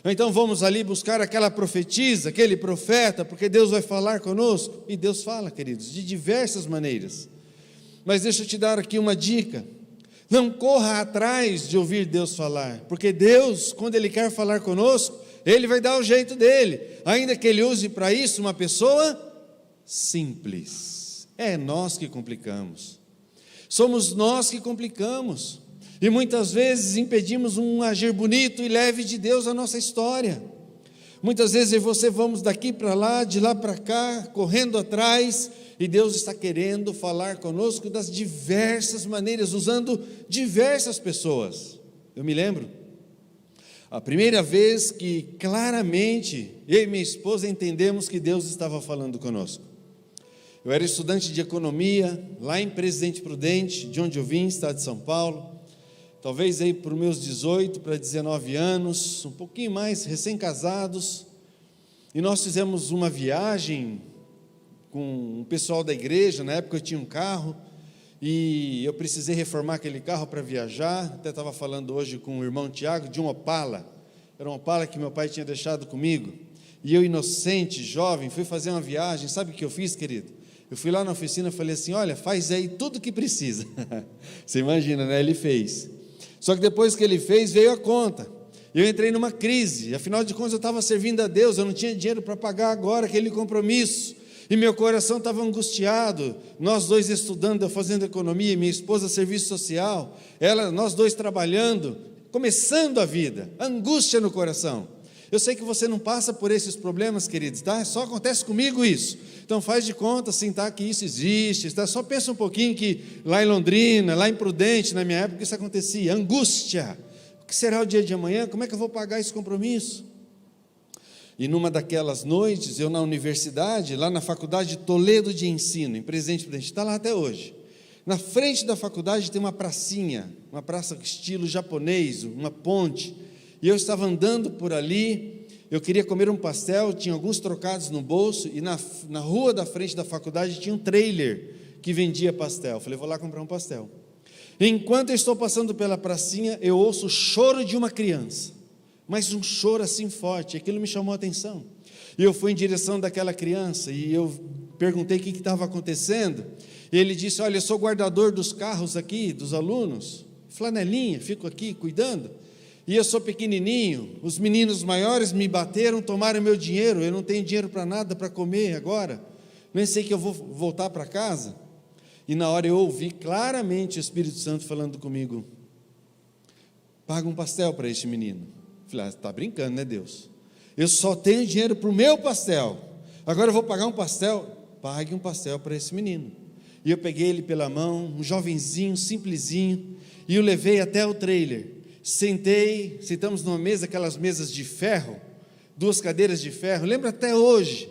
Então vamos ali buscar aquela profetisa, aquele profeta, porque Deus vai falar conosco. E Deus fala, queridos, de diversas maneiras. Mas deixa eu te dar aqui uma dica: não corra atrás de ouvir Deus falar, porque Deus, quando Ele quer falar conosco, Ele vai dar o jeito dele, ainda que Ele use para isso uma pessoa simples. É nós que complicamos, somos nós que complicamos. E muitas vezes impedimos um agir bonito e leve de Deus a nossa história. Muitas vezes eu e você vamos daqui para lá, de lá para cá, correndo atrás, e Deus está querendo falar conosco das diversas maneiras, usando diversas pessoas. Eu me lembro, a primeira vez que claramente eu e minha esposa entendemos que Deus estava falando conosco. Eu era estudante de economia, lá em Presidente Prudente, de onde eu vim, estado de São Paulo. Talvez aí por meus 18 para 19 anos, um pouquinho mais, recém-casados, e nós fizemos uma viagem com o pessoal da igreja. Na época eu tinha um carro, e eu precisei reformar aquele carro para viajar. Até estava falando hoje com o irmão Tiago de um Opala, era um Opala que meu pai tinha deixado comigo, e eu, inocente, jovem, fui fazer uma viagem. Sabe o que eu fiz, querido? Eu fui lá na oficina e falei assim: olha, faz aí tudo o que precisa. Você imagina, né? Ele fez. Só que depois que ele fez, veio a conta. Eu entrei numa crise, afinal de contas eu estava servindo a Deus, eu não tinha dinheiro para pagar agora aquele compromisso. E meu coração estava angustiado, nós dois estudando, eu fazendo economia, minha esposa serviço social, nós dois trabalhando, começando a vida, angústia no coração. Eu sei que você não passa por esses problemas, queridos, tá? Só acontece comigo isso. Então faz de conta assim, tá, que isso existe, tá? Só pensa um pouquinho que lá em Londrina, lá em Prudente, na minha época isso acontecia, angústia. O que será o dia de amanhã? Como é que eu vou pagar esse compromisso? E numa daquelas noites, eu na universidade, lá na faculdade de Toledo de Ensino, em Presidente Prudente, está lá até hoje. Na frente da faculdade tem uma pracinha, uma praça estilo japonês, uma ponte. E eu estava andando por ali, eu queria comer um pastel, tinha alguns trocados no bolso, e na rua da frente da faculdade tinha um trailer que vendia pastel. Eu falei, vou lá comprar um pastel. Enquanto eu estou passando pela pracinha, eu ouço o choro de uma criança, mas um choro assim forte, aquilo me chamou a atenção. E eu fui em direção daquela criança, e eu perguntei o que estava acontecendo, e ele disse, olha, eu sou guardador dos carros aqui, dos alunos, flanelinha, fico aqui cuidando, e eu sou pequenininho, os meninos maiores me bateram, tomaram meu dinheiro, eu não tenho dinheiro para nada, para comer agora, nem sei que eu vou voltar para casa. E na hora eu ouvi claramente o Espírito Santo falando comigo, paga um pastel para este menino. Eu falei, está brincando, né, Deus? Eu só tenho dinheiro para o meu pastel, agora eu vou pagar um pastel? Pague um pastel para esse menino. E eu peguei ele pela mão, um jovenzinho, simplesinho, e o levei até o trailer. Sentamos numa mesa, aquelas mesas de ferro, 2 cadeiras de ferro, lembro até hoje.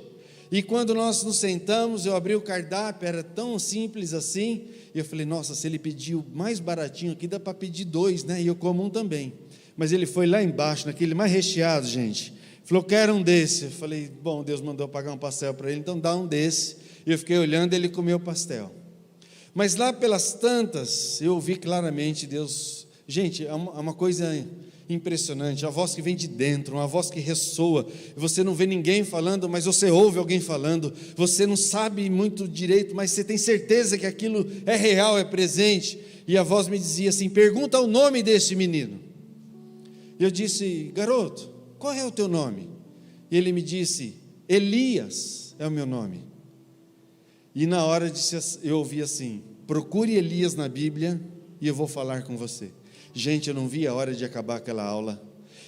E quando nós nos sentamos, eu abri o cardápio, era tão simples assim, e eu falei, nossa, se ele pediu mais baratinho aqui, dá para pedir 2, né? E eu como um também. Mas ele foi lá embaixo, naquele mais recheado, gente, falou, quero um desse. Eu falei, bom, Deus mandou pagar um pastel para ele, então dá um desse. E eu fiquei olhando, ele comeu o pastel. Mas lá pelas tantas, eu ouvi claramente Deus. Gente, é uma coisa impressionante, a voz que vem de dentro, uma voz que ressoa, você não vê ninguém falando, mas você ouve alguém falando, você não sabe muito direito, mas você tem certeza que aquilo é real, é presente, e a voz me dizia assim, pergunta o nome desse menino. Eu disse, garoto, qual é o teu nome? E ele me disse, Elias é o meu nome. E na hora eu ouvi assim, procure Elias na Bíblia, e eu vou falar com você. Gente, eu não vi a hora de acabar aquela aula,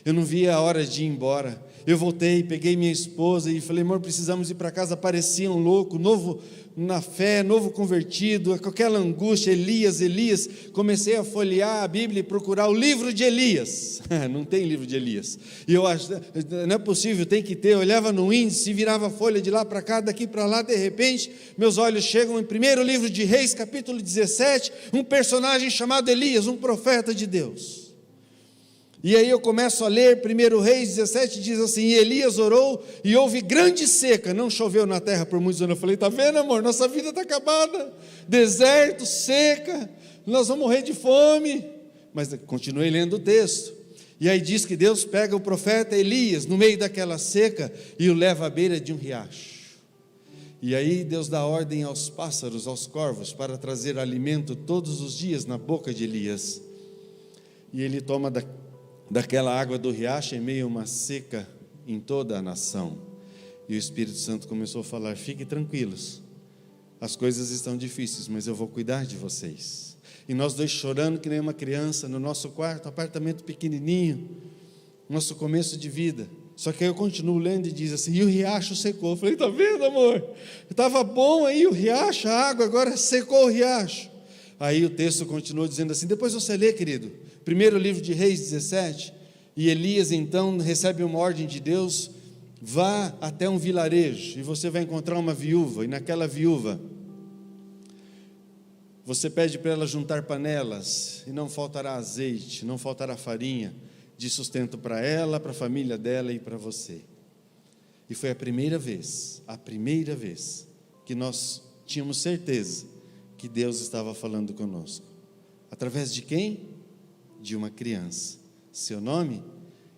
eu não vi a hora de ir embora. Eu voltei, peguei minha esposa e falei, amor, precisamos ir para casa. Parecia um louco, novo na fé, novo convertido, com aquela angústia, Elias. Comecei a folhear a Bíblia e procurar o livro de Elias. Não tem livro de Elias. E eu acho, não é possível, tem que ter. Eu olhava no índice, virava a folha de lá para cá, daqui para lá, de repente, meus olhos chegam em 1º livro de Reis, capítulo 17, um personagem chamado Elias, um profeta de Deus. E aí eu começo a ler, 1 Reis 17, diz assim, e Elias orou e houve grande seca, não choveu na terra por muitos anos. Eu falei, está vendo, amor, nossa vida está acabada, deserto, seca, nós vamos morrer de fome. Mas continuei lendo o texto, e aí diz que Deus pega o profeta Elias, no meio daquela seca, e o leva à beira de um riacho. E aí Deus dá ordem aos pássaros, aos corvos, para trazer alimento todos os dias na boca de Elias. E ele toma daquela água do riacho em meio a uma seca em toda a nação. E o Espírito Santo começou a falar, fiquem tranquilos, as coisas estão difíceis, mas eu vou cuidar de vocês. E nós dois chorando que nem uma criança, no nosso quarto, apartamento pequenininho, nosso começo de vida. Só que aí eu continuo lendo e diz assim, e o riacho secou. Eu falei, está vendo, amor? Estava bom aí o riacho, a água, agora secou o riacho. Aí o texto continua dizendo assim, depois você lê, querido, 1º livro de Reis 17, e Elias então recebe uma ordem de Deus, vá até um vilarejo, e você vai encontrar uma viúva, e naquela viúva, você pede para ela juntar panelas, e não faltará azeite, não faltará farinha, de sustento para ela, para a família dela e para você. E foi a primeira vez que nós tínhamos certeza que Deus estava falando conosco. Através de quem? De uma criança. Seu nome?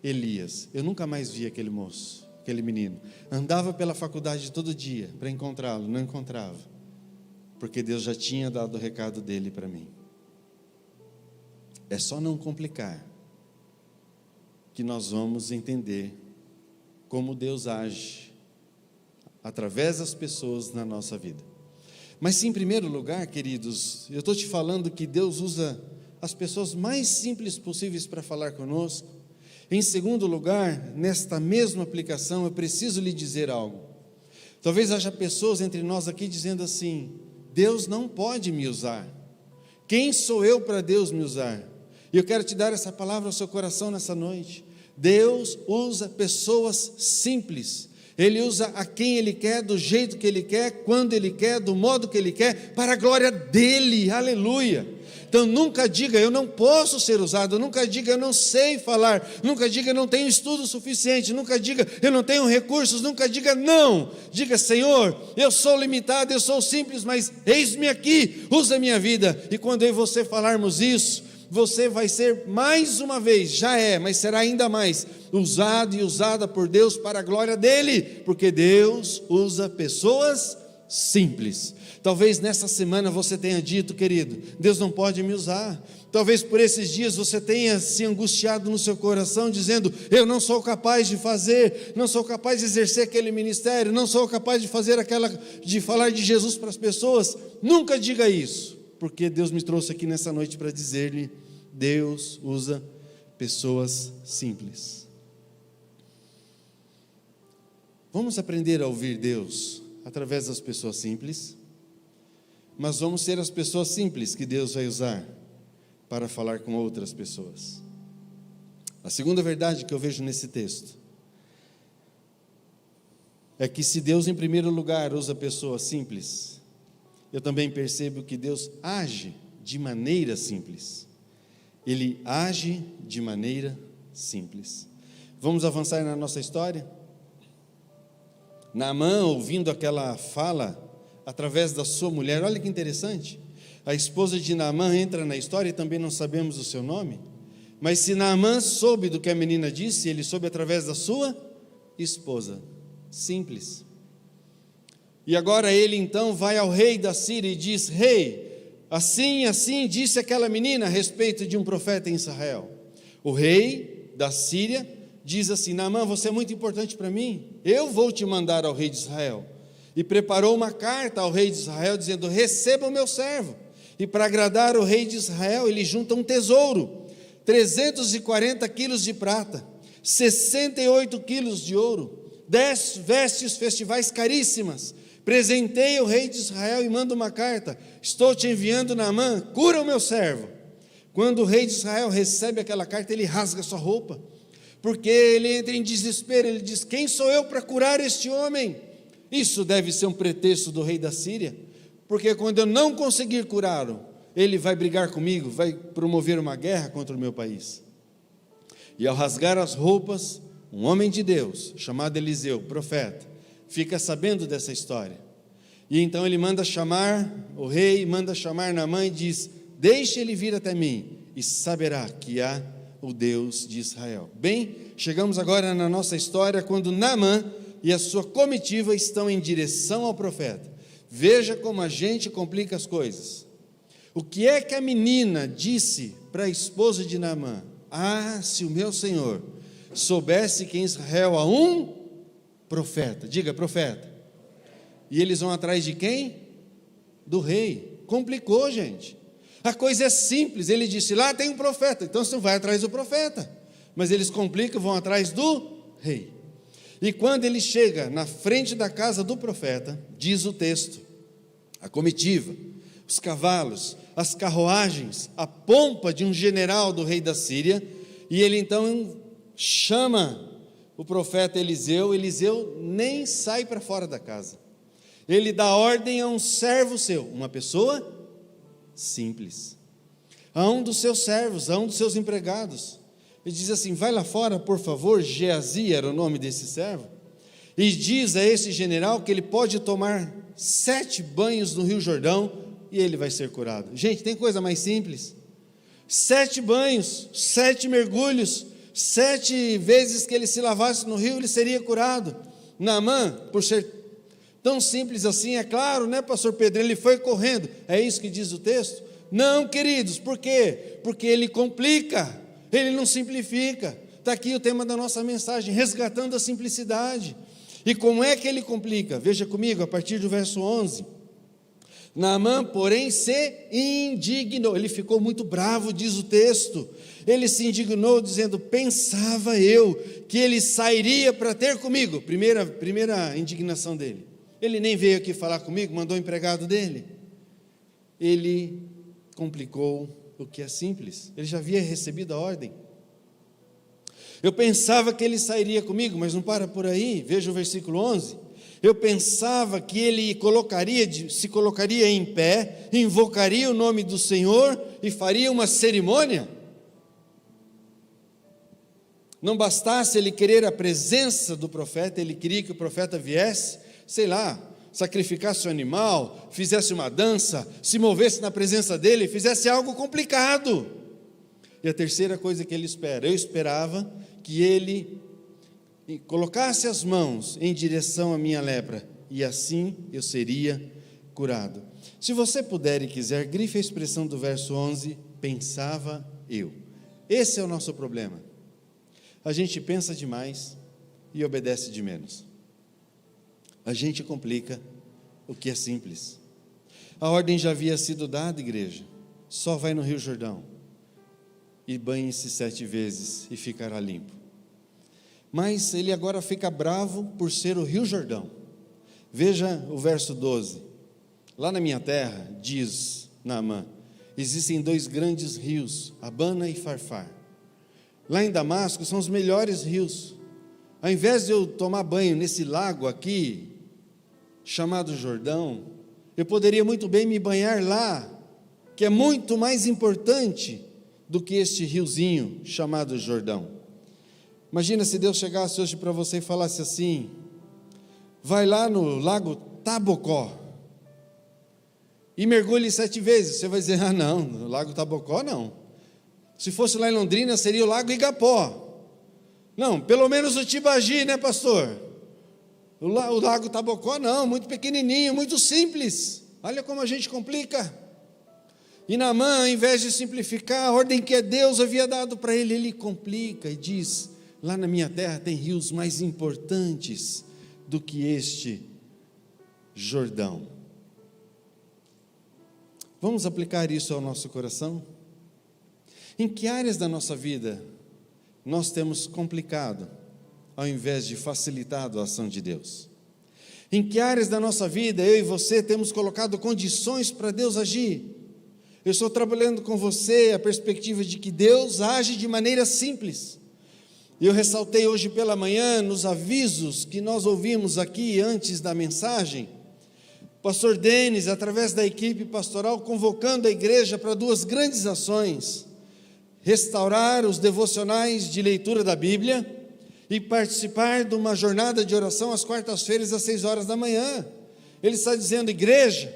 Elias. Eu nunca mais vi aquele moço, aquele menino. Andava pela faculdade todo dia para encontrá-lo, não encontrava, porque Deus já tinha dado o recado dele para mim. É só não complicar, que nós vamos entender como Deus age através das pessoas na nossa vida. Mas sim, em primeiro lugar, queridos, eu estou te falando que Deus usa as pessoas mais simples possíveis para falar conosco. Em segundo lugar, nesta mesma aplicação, eu preciso lhe dizer algo. Talvez haja pessoas entre nós aqui dizendo assim: Deus não pode me usar. Quem sou eu para Deus me usar? E eu quero te dar essa palavra ao seu coração nessa noite. Deus usa pessoas simples. Ele usa a quem Ele quer, do jeito que Ele quer, quando Ele quer, do modo que Ele quer, para a glória dEle, aleluia. Então nunca diga, eu não posso ser usado, nunca diga, eu não sei falar, nunca diga, eu não tenho estudo suficiente, nunca diga, eu não tenho recursos, nunca diga não. Diga, Senhor, eu sou limitado, eu sou simples, mas eis-me aqui, usa a minha vida. E quando eu e você falarmos isso, você vai ser mais uma vez, já é, mas será ainda mais, usado e usada por Deus para a glória dEle, porque Deus usa pessoas simples. Talvez nessa semana você tenha dito, querido, Deus não pode me usar. Talvez por esses dias você tenha se angustiado no seu coração, dizendo, eu não sou capaz de fazer, não sou capaz de exercer aquele ministério, não sou capaz de fazer de falar de Jesus para as pessoas. Nunca diga isso, porque Deus me trouxe aqui nessa noite para dizer-lhe, Deus usa pessoas simples. Vamos aprender a ouvir Deus através das pessoas simples, mas vamos ser as pessoas simples que Deus vai usar para falar com outras pessoas. A segunda verdade que eu vejo nesse texto é que se Deus em primeiro lugar usa pessoas simples, eu também percebo que Deus age de maneira simples. Ele age de maneira simples. Vamos avançar na nossa história? Naamã, ouvindo aquela fala através da sua mulher, olha que interessante, a esposa de Naamã entra na história e também não sabemos o seu nome, mas se Naamã soube do que a menina disse, ele soube através da sua esposa, simples. E agora ele então vai ao rei da Síria e diz, rei, assim disse aquela menina a respeito de um profeta em Israel. O rei da Síria diz assim, Naamã, você é muito importante para mim, eu vou te mandar ao rei de Israel. E preparou uma carta ao rei de Israel, dizendo, receba o meu servo. E para agradar o rei de Israel, ele junta um tesouro, 340 quilos de prata, 68 quilos de ouro, 10 vestes festivais caríssimas. Presenteia o rei de Israel e manda uma carta, estou te enviando, Naamã, cura o meu servo. Quando o rei de Israel recebe aquela carta, ele rasga sua roupa, porque ele entra em desespero, ele diz, quem sou eu para curar este homem? Isso deve ser um pretexto do rei da Síria, porque quando eu não conseguir curá-lo, ele vai brigar comigo, vai promover uma guerra contra o meu país. E ao rasgar as roupas, um homem de Deus, chamado Eliseu, profeta, fica sabendo dessa história, e então ele manda chamar, o rei manda chamar Naamã e diz, deixe ele vir até mim, e saberá que há o Deus de Israel. Bem, chegamos agora na nossa história, quando Naamã e a sua comitiva estão em direção ao profeta. Veja como a gente complica as coisas. O que é que a menina disse para a esposa de Naamã? Ah, se o meu senhor soubesse que em Israel há um profeta, diga profeta, e eles vão atrás de quem? Do rei. Complicou, gente. A coisa é simples, ele disse, lá tem um profeta, então você vai atrás do profeta, mas eles complicam, vão atrás do rei. E quando ele chega na frente da casa do profeta, diz o texto, a comitiva, os cavalos, as carruagens, a pompa de um general do rei da Síria, e ele então chama o profeta Eliseu. Eliseu nem sai para fora da casa, ele dá ordem a um servo seu, uma pessoa simples, a um dos seus servos, a um dos seus empregados, ele diz assim, vai lá fora por favor, Geazi era o nome desse servo, e diz a esse general que ele pode tomar 7 banhos no Rio Jordão, e ele vai ser curado. Gente, tem coisa mais simples? 7 banhos, 7 mergulhos, 7 vezes que ele se lavasse no rio, ele seria curado. Naamã, por ser tão simples assim, é claro, né, pastor Pedro, ele foi correndo, é isso que diz o texto? Não, queridos, por quê? Porque ele complica, ele não simplifica. Está aqui o tema da nossa mensagem, resgatando a simplicidade. E como é que ele complica? Veja comigo, a partir do verso 11. Naamã, porém, se indignou. Ele ficou muito bravo, diz o texto. Ele se indignou, dizendo: pensava eu que ele sairia para ter comigo. Primeira indignação dele. Ele nem veio aqui falar comigo, mandou o empregado dele. Ele complicou o que é simples. Ele já havia recebido a ordem. Eu pensava que ele sairia comigo, mas não para por aí. Veja o versículo 11. Eu pensava que ele se colocaria em pé, invocaria o nome do Senhor e faria uma cerimônia. Não bastasse ele querer a presença do profeta, ele queria que o profeta viesse, sei lá, sacrificasse o animal, fizesse uma dança, se movesse na presença dele, fizesse algo complicado. E a terceira coisa que ele espera, eu esperava que ele colocasse as mãos em direção à minha lepra, e assim eu seria curado. Se você puder e quiser, grife a expressão do verso 11, pensava eu. Esse é o nosso problema. A gente pensa demais e obedece de menos. A gente complica o que é simples. A ordem já havia sido dada, igreja. Só vai no Rio Jordão e banhe-se 7 vezes e ficará limpo. Mas ele agora fica bravo por ser o Rio Jordão. Veja o verso 12. Lá na minha terra, diz Naamã, existem 2 grandes rios, Abana e Farfar. Lá em Damasco são os melhores rios. Ao invés de eu tomar banho nesse lago aqui, chamado Jordão, eu poderia muito bem me banhar lá, que é muito mais importante do que este riozinho chamado Jordão. Imagina se Deus chegasse hoje para você e falasse assim: vai lá no lago Tabocó e mergulhe 7 vezes. Você vai dizer: ah não, no lago Tabocó não. Se fosse lá em Londrina seria o lago Igapó. Não, pelo menos o Tibagi, né, pastor? O lago Tabocó não, muito pequenininho, muito simples. Olha como a gente complica. E Naamã, ao invés de simplificar a ordem que Deus havia dado para ele, ele complica e diz: lá na minha terra tem rios mais importantes do que este Jordão. Vamos aplicar isso ao nosso coração? Em que áreas da nossa vida nós temos complicado, ao invés de facilitado a ação de Deus? Em que áreas da nossa vida eu e você temos colocado condições para Deus agir? Eu estou trabalhando com você a perspectiva de que Deus age de maneira simples. Eu ressaltei hoje pela manhã, nos avisos que nós ouvimos aqui antes da mensagem, pastor Denis, através da equipe pastoral, convocando a igreja para 2 grandes ações: restaurar os devocionais de leitura da Bíblia e participar de uma jornada de oração às quartas-feiras às 6 horas da manhã. Ele está dizendo: igreja,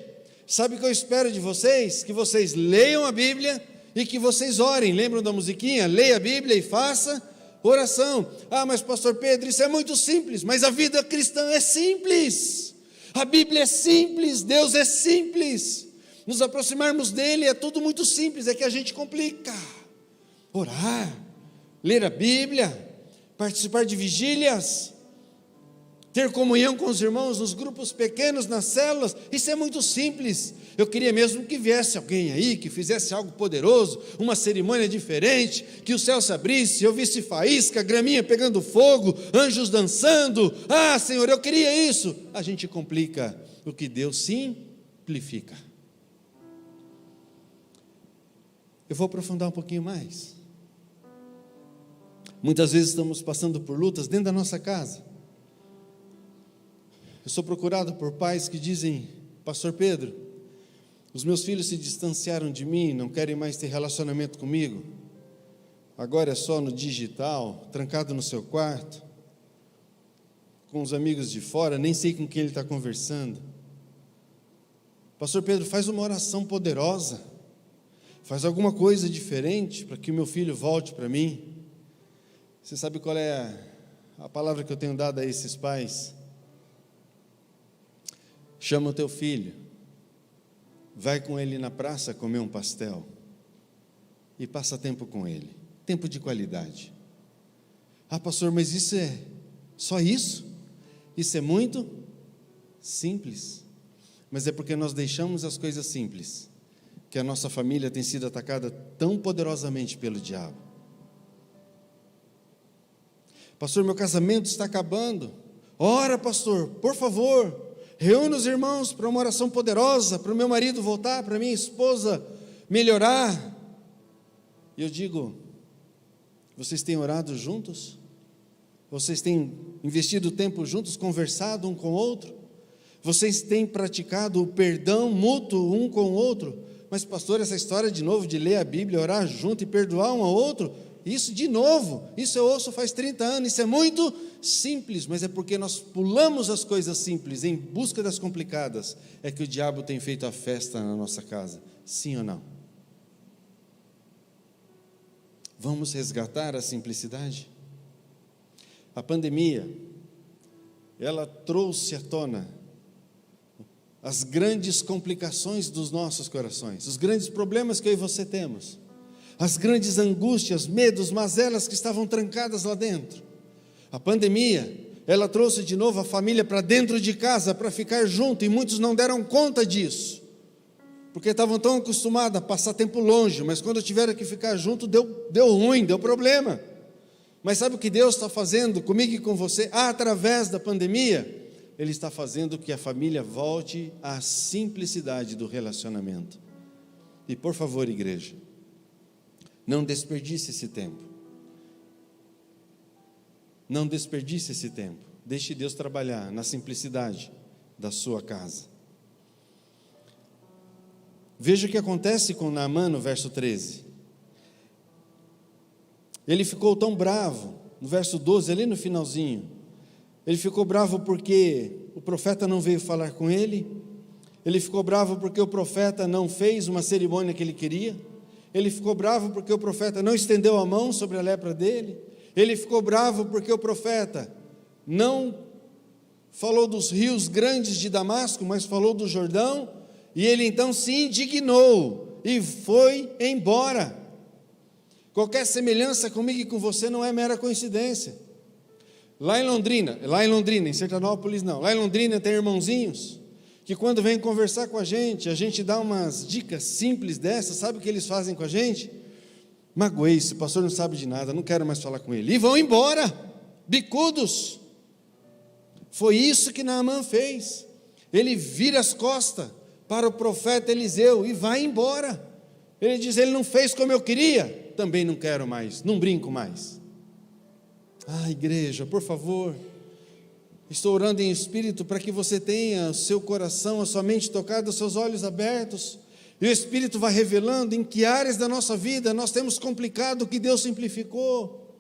sabe o que eu espero de vocês? Que vocês leiam a Bíblia e que vocês orem. Lembram da musiquinha? Leia a Bíblia e faça oração. Ah, mas pastor Pedro, isso é muito simples. Mas a vida cristã é simples. A Bíblia é simples, Deus é simples. Nos aproximarmos dele é tudo muito simples, é que a gente complica. Orar, ler a Bíblia, participar de vigílias, ter comunhão com os irmãos nos grupos pequenos, nas células, isso é muito simples. Eu queria mesmo que viesse alguém aí, que fizesse algo poderoso, uma cerimônia diferente, que o céu se abrisse, eu visse faísca, graminha pegando fogo, anjos dançando. Ah, Senhor, eu queria isso. A gente complica o que Deus simplifica. Eu vou aprofundar um pouquinho mais. Muitas vezes estamos passando por lutas dentro da nossa casa. Eu sou procurado por pais que dizem: pastor Pedro, os meus filhos se distanciaram de mim, não querem mais ter relacionamento comigo, agora é só no digital, trancado no seu quarto, com os amigos de fora, nem sei com quem ele está conversando. Pastor Pedro, faz uma oração poderosa, faz alguma coisa diferente para que o meu filho volte para mim. Você sabe qual é a palavra que eu tenho dado a esses pais? Chama o teu filho, vai com ele na praça comer um pastel e passa tempo com ele, tempo de qualidade. Ah, pastor, mas isso é só isso? Isso é muito simples. Mas é porque nós deixamos as coisas simples que a nossa família tem sido atacada tão poderosamente pelo diabo. Pastor, meu casamento está acabando. Ora, pastor, por favor, reúna os irmãos para uma oração poderosa, para o meu marido voltar, para a minha esposa melhorar. E eu digo, vocês têm orado juntos? Vocês têm investido tempo juntos, conversado um com o outro? Vocês têm praticado o perdão mútuo um com o outro? Mas pastor, essa história de novo de ler a Bíblia, orar junto e perdoar um ao outro, isso de novo, isso eu ouço faz 30 anos, isso é muito simples, mas é porque nós pulamos as coisas simples em busca das complicadas, é que o diabo tem feito a festa na nossa casa, sim ou não? Vamos resgatar a simplicidade? A pandemia, ela trouxe à tona as grandes complicações dos nossos corações, os grandes problemas que eu e você temos, as grandes angústias, medos, mazelas que estavam trancadas lá dentro. A pandemia, ela trouxe de novo a família para dentro de casa, para ficar junto, e muitos não deram conta disso, porque estavam tão acostumados a passar tempo longe, mas quando tiveram que ficar junto, deu ruim, deu problema. Mas sabe o que Deus está fazendo comigo e com você, através da pandemia? Ele está fazendo que a família volte à simplicidade do relacionamento. E por favor, igreja, não desperdice esse tempo. Não desperdice esse tempo. Deixe Deus trabalhar na simplicidade da sua casa. Veja o que acontece com Naamã no verso 13. Ele ficou tão bravo, no verso 12, ali no finalzinho. Ele ficou bravo porque o profeta não veio falar com ele. Ele ficou bravo porque o profeta não fez uma cerimônia que ele queria. Ele ficou bravo porque o profeta não estendeu a mão sobre a lepra dele. Ele ficou bravo porque o profeta não falou dos rios grandes de Damasco, mas falou do Jordão. E ele então se indignou e foi embora. Qualquer semelhança comigo e com você não é mera coincidência. Lá em Londrina, em Sertanópolis não, lá em Londrina tem irmãozinhos que quando vêm conversar com a gente dá umas dicas simples dessas, sabe o que eles fazem com a gente? Magoei, esse pastor não sabe de nada, não quero mais falar com ele, e vão embora, bicudos. Foi isso que Naamã fez, ele vira as costas para o profeta Eliseu e vai embora. Ele diz, ele não fez como eu queria, também não quero mais, não brinco mais. Igreja, por favor, estou orando em espírito para que você tenha o seu coração, a sua mente tocada, os seus olhos abertos, e o Espírito vai revelando em que áreas da nossa vida nós temos complicado o que Deus simplificou.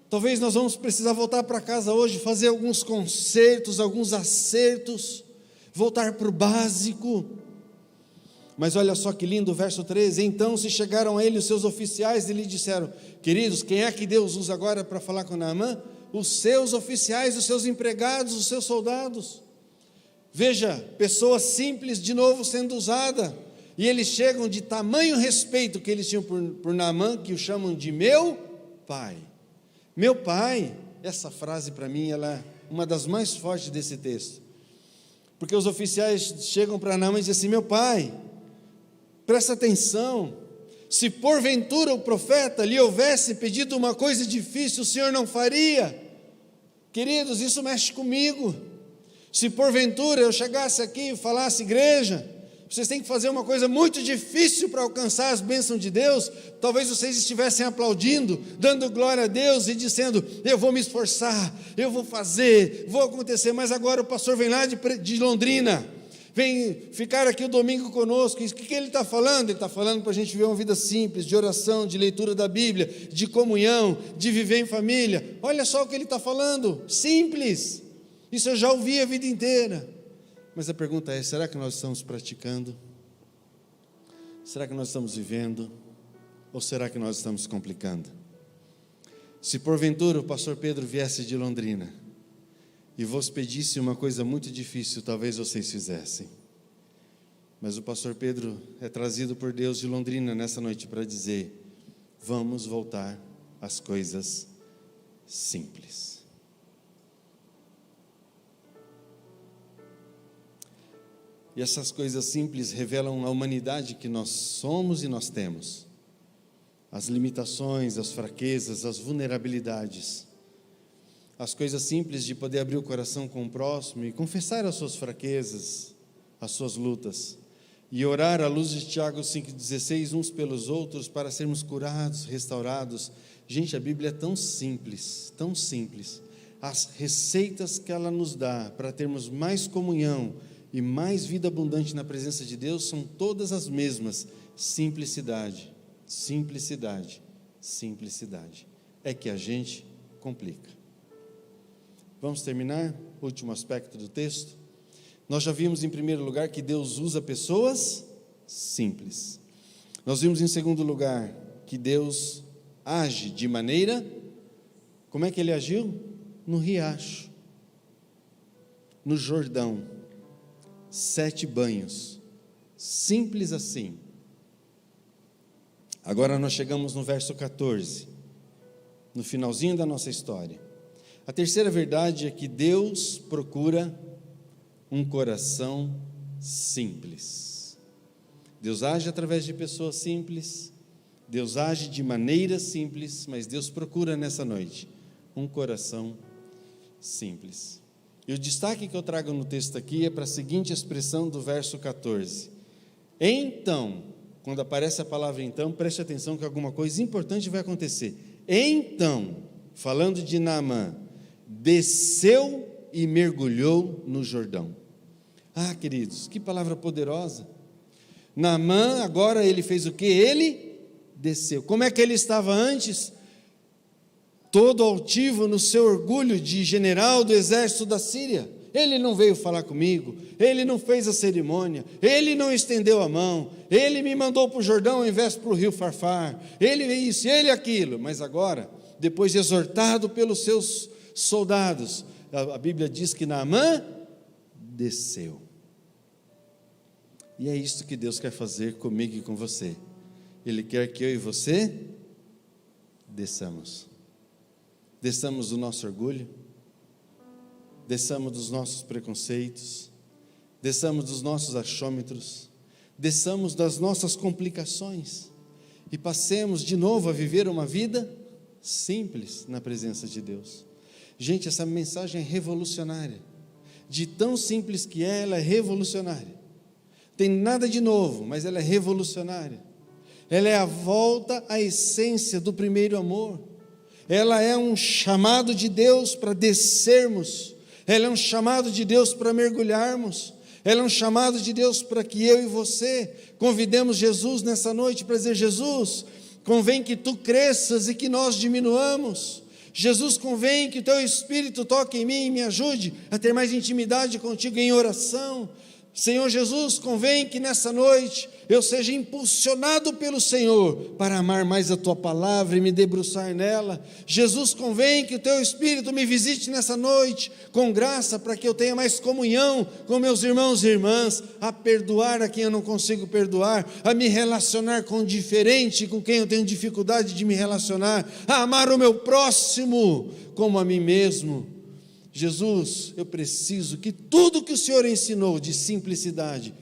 Talvez nós vamos precisar voltar para casa hoje, fazer alguns consertos, alguns acertos, voltar para o básico. Mas olha só que lindo o verso 13, então se chegaram a ele os seus oficiais e lhe disseram, queridos, quem é que Deus usa agora para falar com Naamã? Os seus oficiais, os seus empregados, os seus soldados. Veja, pessoas simples de novo sendo usada, e eles chegam de tamanho respeito que eles tinham por Naamã, que o chamam de meu pai. Meu pai, essa frase para mim, ela é uma das mais fortes desse texto, porque os oficiais chegam para Naamã e dizem assim, meu pai, presta atenção, se porventura o profeta lhe houvesse pedido uma coisa difícil, o Senhor não faria? Queridos, isso mexe comigo. Se porventura eu chegasse aqui e falasse, igreja, vocês têm que fazer uma coisa muito difícil para alcançar as bênçãos de Deus, talvez vocês estivessem aplaudindo, dando glória a Deus e dizendo, eu vou me esforçar, eu vou fazer, vou acontecer, mas agora o pastor vem lá de Londrina, vem ficar aqui o domingo conosco, o que ele está falando? Ele está falando para a gente viver uma vida simples, de oração, de leitura da Bíblia, de comunhão, de viver em família. Olha só o que ele está falando, simples, isso eu já ouvi a vida inteira. Mas a pergunta é, será que nós estamos praticando? Será que nós estamos vivendo? Ou será que nós estamos complicando? Se porventura o pastor Pedro viesse de Londrina e vos pedisse uma coisa muito difícil, talvez vocês fizessem. Mas o pastor Pedro é trazido por Deus de Londrina nessa noite para dizer, vamos voltar às coisas simples. E essas coisas simples revelam a humanidade que nós somos e nós temos. As limitações, as fraquezas, as vulnerabilidades. As coisas simples de poder abrir o coração com o próximo e confessar as suas fraquezas, as suas lutas. E orar à luz de Tiago 5,16, uns pelos outros, para sermos curados, restaurados. Gente, a Bíblia é tão simples, tão simples. As receitas que ela nos dá para termos mais comunhão e mais vida abundante na presença de Deus são todas as mesmas. Simplicidade, simplicidade, simplicidade. É que a gente complica. Vamos terminar? Último aspecto do texto. Nós já vimos em primeiro lugar que Deus usa pessoas simples. Nós vimos em segundo lugar que Deus age de maneira... Como é que Ele agiu? No riacho, no Jordão, 7 banhos, simples assim. Agora nós chegamos no verso 14, no finalzinho da nossa história. A terceira verdade é que Deus procura um coração simples. Deus age através de pessoas simples, Deus age de maneira simples, mas Deus procura nessa noite um coração simples. E o destaque que eu trago no texto aqui é para a seguinte expressão do verso 14. Então, quando aparece a palavra então, preste atenção que alguma coisa importante vai acontecer. Então, falando de Naamã, desceu e mergulhou no Jordão. Ah, queridos, que palavra poderosa. Naamã, agora ele fez o que? Ele desceu. Como é que ele estava antes? Todo altivo no seu orgulho de general do exército da Síria. Ele não veio falar comigo, ele não fez a cerimônia, ele não estendeu a mão, ele me mandou para o Jordão ao invés para o rio Farfar, ele isso, ele aquilo. Mas agora, depois de exortado pelos seus soldados, a Bíblia diz que Naamã desceu. E é isso que Deus quer fazer comigo e com você. Ele quer que eu e você desçamos. Desçamos do nosso orgulho, desçamos dos nossos preconceitos, desçamos dos nossos achômetros, desçamos das nossas complicações e passemos de novo a viver uma vida simples na presença de Deus. Gente, essa mensagem é revolucionária. De tão simples que é, ela é revolucionária. Tem nada de novo, mas ela é revolucionária. Ela é a volta à essência do primeiro amor. Ela é um chamado de Deus para descermos. Ela é um chamado de Deus para mergulharmos. Ela é um chamado de Deus para que eu e você convidemos Jesus nessa noite para dizer: Jesus, convém que tu cresças e que nós diminuamos. Jesus, convém que o teu Espírito toque em mim e me ajude a ter mais intimidade contigo em oração. Senhor Jesus, convém que nessa noite eu seja impulsionado pelo Senhor para amar mais a tua palavra e me debruçar nela. Jesus, convém que o teu Espírito me visite nessa noite com graça para que eu tenha mais comunhão com meus irmãos e irmãs, a perdoar a quem eu não consigo perdoar, a me relacionar com o diferente, com quem eu tenho dificuldade de me relacionar, a amar o meu próximo como a mim mesmo. Jesus, eu preciso que tudo que o Senhor ensinou de simplicidade,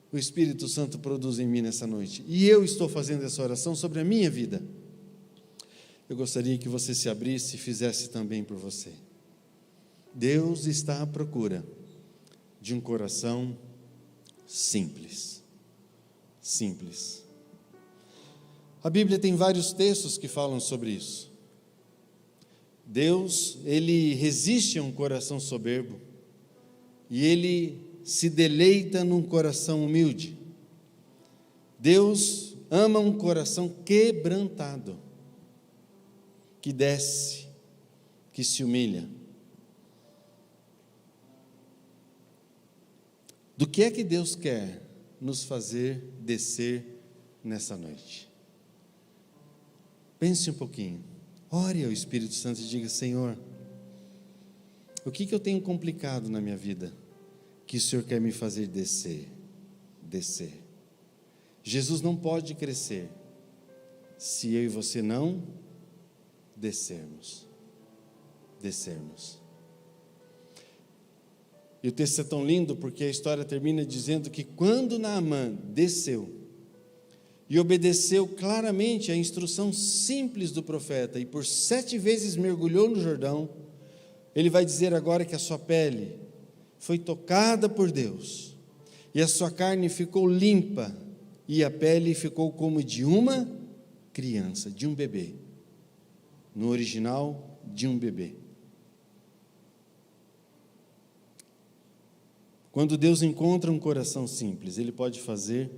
o Espírito Santo produz em mim nessa noite. E eu estou fazendo essa oração sobre a minha vida. Eu gostaria que você se abrisse e fizesse também por você. Deus está à procura de um coração simples. Simples. A Bíblia tem vários textos que falam sobre isso. Deus, Ele resiste a um coração soberbo e Ele se deleita num coração humilde. Deus ama um coração quebrantado, que desce, que se humilha. Do que é que Deus quer nos fazer descer nessa noite? Pense um pouquinho. Ore ao Espírito Santo e diga: Senhor, o que eu tenho complicado na minha vida, que o Senhor quer me fazer descer? Jesus não pode crescer, se eu e você não descermos. E o texto é tão lindo porque a história termina dizendo que quando Naamã desceu e obedeceu claramente a instrução simples do profeta e por 7 vezes mergulhou no Jordão, ele vai dizer agora que a sua pele foi tocada por Deus e a sua carne ficou limpa e a pele ficou como de uma criança, de um bebê. No original, de um bebê. Quando Deus encontra um coração simples, Ele pode fazer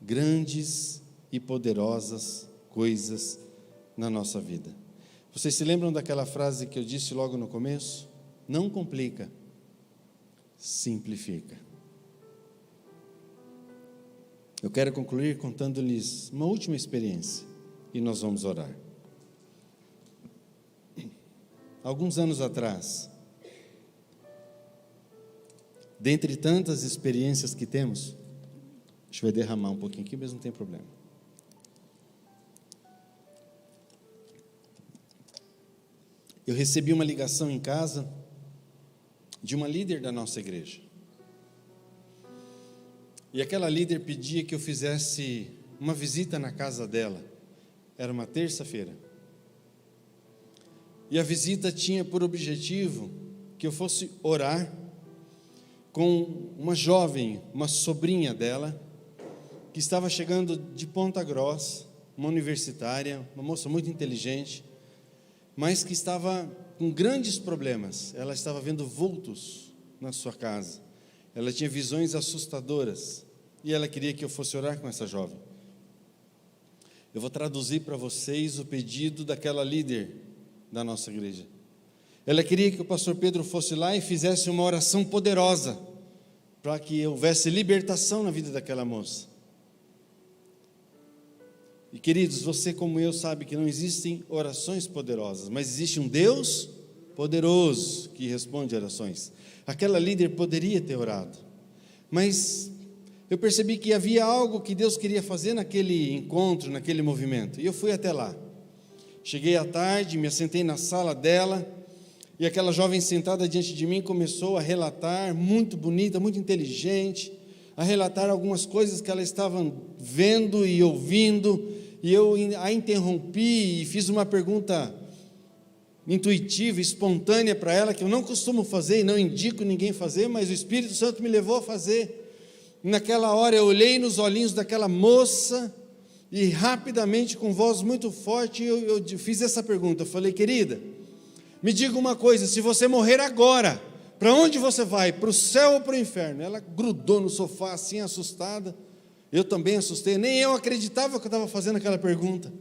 grandes e poderosas coisas na nossa vida. Vocês se lembram daquela frase que eu disse logo no começo? Não complica, simplifica. Eu quero concluir contando-lhes uma última experiência e nós vamos orar. Alguns anos atrás, dentre tantas experiências que temos, a gente vai derramar um pouquinho aqui, mas não tem problema. Eu recebi uma ligação em casa de uma líder da nossa igreja. E aquela líder pedia que eu fizesse uma visita na casa dela. Era uma terça-feira. E a visita tinha por objetivo que eu fosse orar com uma jovem, uma sobrinha dela, que estava chegando de Ponta Grossa, uma universitária, uma moça muito inteligente, mas que estava com grandes problemas. Ela estava vendo vultos na sua casa. Ela tinha visões assustadoras e ela queria que eu fosse orar com essa jovem. Eu vou traduzir para vocês o pedido daquela líder da nossa igreja. Ela queria que o pastor Pedro fosse lá e fizesse uma oração poderosa para que houvesse libertação na vida daquela moça. E queridos, você como eu sabe que não existem orações poderosas, mas existe um Deus poderoso que responde orações. Aquela líder poderia ter orado, mas eu percebi que havia algo que Deus queria fazer naquele encontro, naquele movimento, e eu fui até lá. Cheguei à tarde, me assentei na sala dela, e aquela jovem sentada diante de mim começou a relatar, muito bonita, muito inteligente, a relatar algumas coisas que ela estava vendo e ouvindo, e eu a interrompi e fiz uma pergunta intuitiva, espontânea para ela, que eu não costumo fazer e não indico ninguém fazer, mas o Espírito Santo me levou a fazer. Naquela hora eu olhei nos olhinhos daquela moça e rapidamente, com voz muito forte, eu fiz essa pergunta. Eu falei: querida, me diga uma coisa, se você morrer agora, para onde você vai? Para o céu ou para o inferno? Ela grudou no sofá assim, assustada. Eu também assustei, nem eu acreditava que eu estava fazendo aquela pergunta.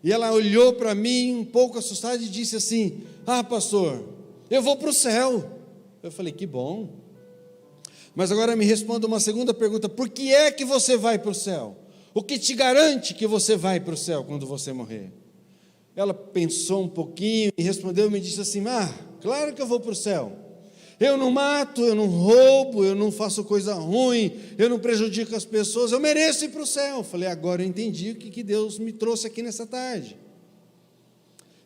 E ela olhou para mim um pouco assustada e disse assim: ah, pastor, eu vou para o céu. Eu falei: que bom. Mas agora me responda uma segunda pergunta: por que é que você vai para o céu? O que te garante que você vai para o céu quando você morrer? Ela pensou um pouquinho e respondeu, me disse assim: ah, claro que eu vou para o céu. Eu não mato, eu não roubo, eu não faço coisa ruim, eu não prejudico as pessoas, eu mereço ir para o céu. Eu falei: agora eu entendi o que Deus me trouxe aqui nessa tarde.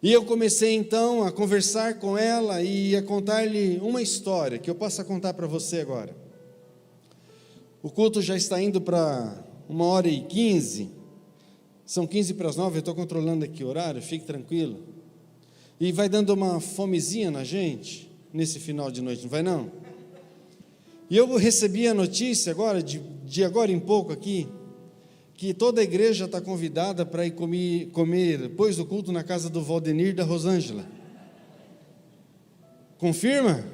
E eu comecei então a conversar com ela e a contar-lhe uma história, que eu passo a contar para você agora. O culto já está indo para 1h15, são 8:45, eu estou controlando aqui o horário, fique tranquilo. E vai dando uma fomezinha na gente, nesse final de noite, não vai não? E eu recebi a notícia agora, de agora em pouco aqui, que toda a igreja está convidada para ir comer depois do culto na casa do Valdenir e da Rosângela. Confirma?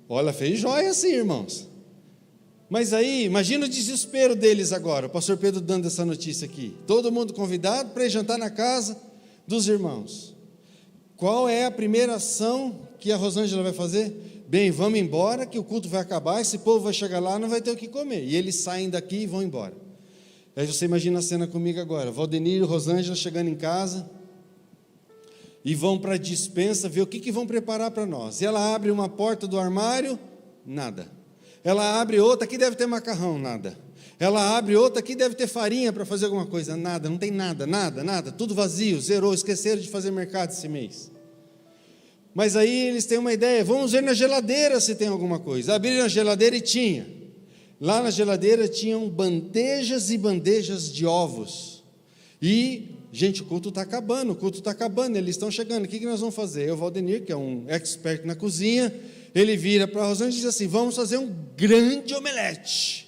Olha, fez jóia assim, irmãos. Mas aí, imagina o desespero deles agora, o pastor Pedro dando essa notícia aqui. Todo mundo convidado para ir jantar na casa dos irmãos. Qual é a primeira ação que a Rosângela vai fazer? Bem, vamos embora, que o culto vai acabar, esse povo vai chegar lá, não vai ter o que comer. E eles saem daqui e vão embora. Aí você imagina a cena comigo agora, Valdenir e Rosângela chegando em casa, e vão para a despensa ver o que vão preparar para nós. E ela abre uma porta do armário, nada. Ela abre outra, aqui deve ter macarrão, nada. Ela abre outra, aqui deve ter farinha para fazer alguma coisa, nada, não tem nada, tudo vazio, zerou, esqueceram de fazer mercado esse mês. Mas aí eles têm uma ideia, vamos ver na geladeira se tem alguma coisa. Abriram a geladeira e tinha. Lá na geladeira tinham bandejas e bandejas de ovos. E, gente, o culto está acabando, eles estão chegando, o que nós vamos fazer? O Valdenir, que é um expert na cozinha, ele vira para a Rosângela e diz assim, vamos fazer um grande omelete.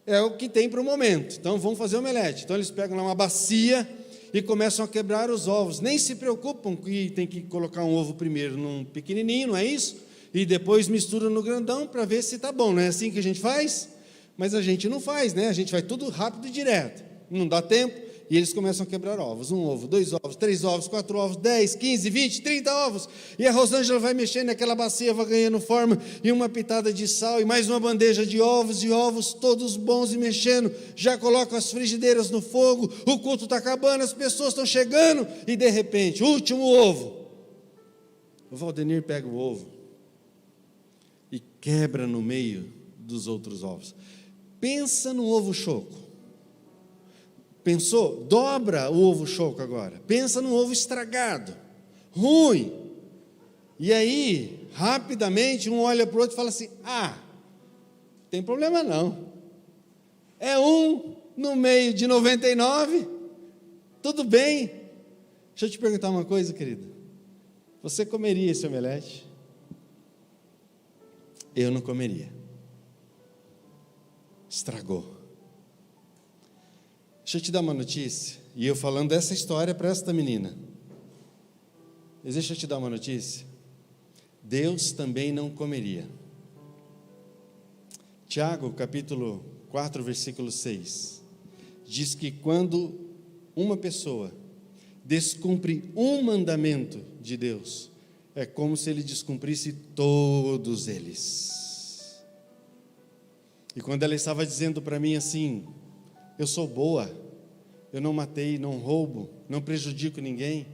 É o que tem para o momento, então vamos fazer omelete. Então eles pegam lá uma bacia e começam a quebrar os ovos, nem se preocupam que tem que colocar um ovo primeiro num pequenininho, não é isso? E depois mistura no grandão para ver se está bom, não é assim que a gente faz? Mas a gente não faz, né? A gente vai tudo rápido e direto, não dá tempo, e eles começam a quebrar ovos, 1 ovo, 2 ovos, 3 ovos, 4 ovos, 10, 15, 20, 30 ovos, e a Rosângela vai mexendo naquela bacia, vai ganhando forma, e uma pitada de sal, e mais uma bandeja de ovos, e ovos todos bons e mexendo, já colocam as frigideiras no fogo, o culto está acabando, as pessoas estão chegando, e de repente, último ovo, o Valdenir pega o ovo, e quebra no meio dos outros ovos. Pensa no ovo choco. Pensou? Dobra o ovo choco agora. Pensa no ovo estragado, ruim. E aí, rapidamente, um olha para o outro e fala assim, tem problema não. É um no meio de 99, tudo bem. Deixa eu te perguntar uma coisa, querido. Você comeria esse omelete? Eu não comeria. Estragou. Deixa eu te dar uma notícia, e eu falando dessa história para esta menina. Deixa eu te dar uma notícia. Deus também não comeria. Tiago, capítulo 4, versículo 6, diz que quando uma pessoa descumpre um mandamento de Deus, é como se ele descumprisse todos eles. E quando ela estava dizendo para mim assim, eu sou boa, eu não matei, não roubo, não prejudico ninguém,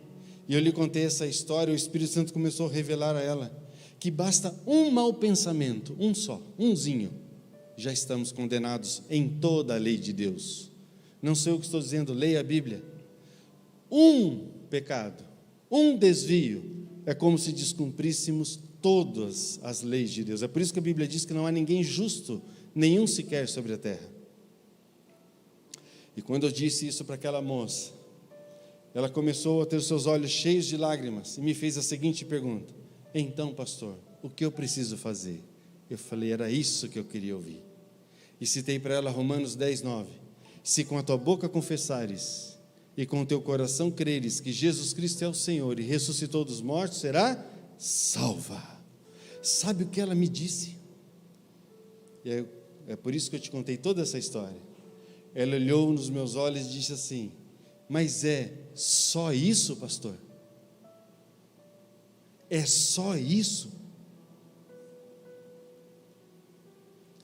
e eu lhe contei essa história, o Espírito Santo começou a revelar a ela, que basta um mau pensamento, um só, umzinho, já estamos condenados em toda a lei de Deus. Não sei o que estou dizendo, leia a Bíblia. Um pecado, um desvio, é como se descumpríssemos todas as leis de Deus. É por isso que a Bíblia diz que não há ninguém justo, nenhum sequer sobre a terra. E quando eu disse isso para aquela moça, ela começou a ter os seus olhos cheios de lágrimas e me fez a seguinte pergunta: então, pastor, o que eu preciso fazer? Eu falei, era isso que eu queria ouvir. E citei para ela Romanos 10, 9. Se com a tua boca confessares e com o teu coração creres que Jesus Cristo é o Senhor e ressuscitou dos mortos, será salva. Sabe o que ela me disse? E é por isso que eu te contei toda essa história. Ela olhou nos meus olhos e disse assim, mas é só isso, pastor? É só isso?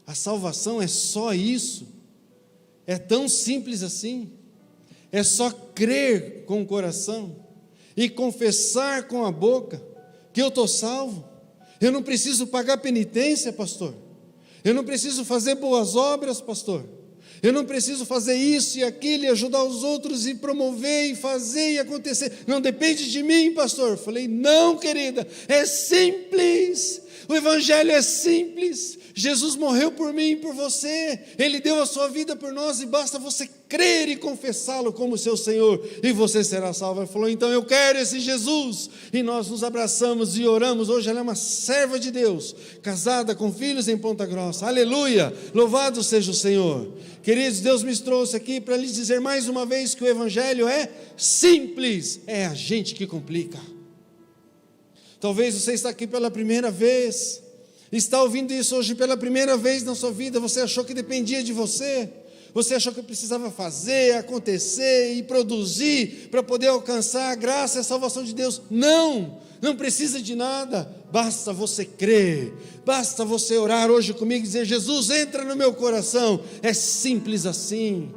A salvação é só isso? É tão simples assim? É só crer com o coração e confessar com a boca que eu estou salvo? Eu não preciso pagar penitência, pastor? Eu não preciso fazer boas obras, pastor? Eu não preciso fazer isso e aquilo e ajudar os outros e promover e fazer e acontecer. Não depende de mim, pastor. Eu falei, não, querida, é simples. O evangelho é simples. Jesus morreu por mim e por você. Ele deu a sua vida por nós e basta você crer e confessá-lo como seu Senhor e você será salvo. Ele falou, então eu quero esse Jesus. E nós nos abraçamos e oramos. Hoje ela é uma serva de Deus, casada com filhos em Ponta Grossa. Aleluia, louvado seja o Senhor. Queridos, Deus me trouxe aqui para lhes dizer mais uma vez que o evangelho é simples. É a gente que complica. Talvez você está aqui pela primeira vez, está ouvindo isso hoje pela primeira vez na sua vida, você achou que dependia de você, você achou que precisava fazer, acontecer e produzir para poder alcançar a graça e a salvação de Deus. Não, não precisa de nada, basta você crer, basta você orar hoje comigo e dizer, Jesus, entra no meu coração. É simples assim.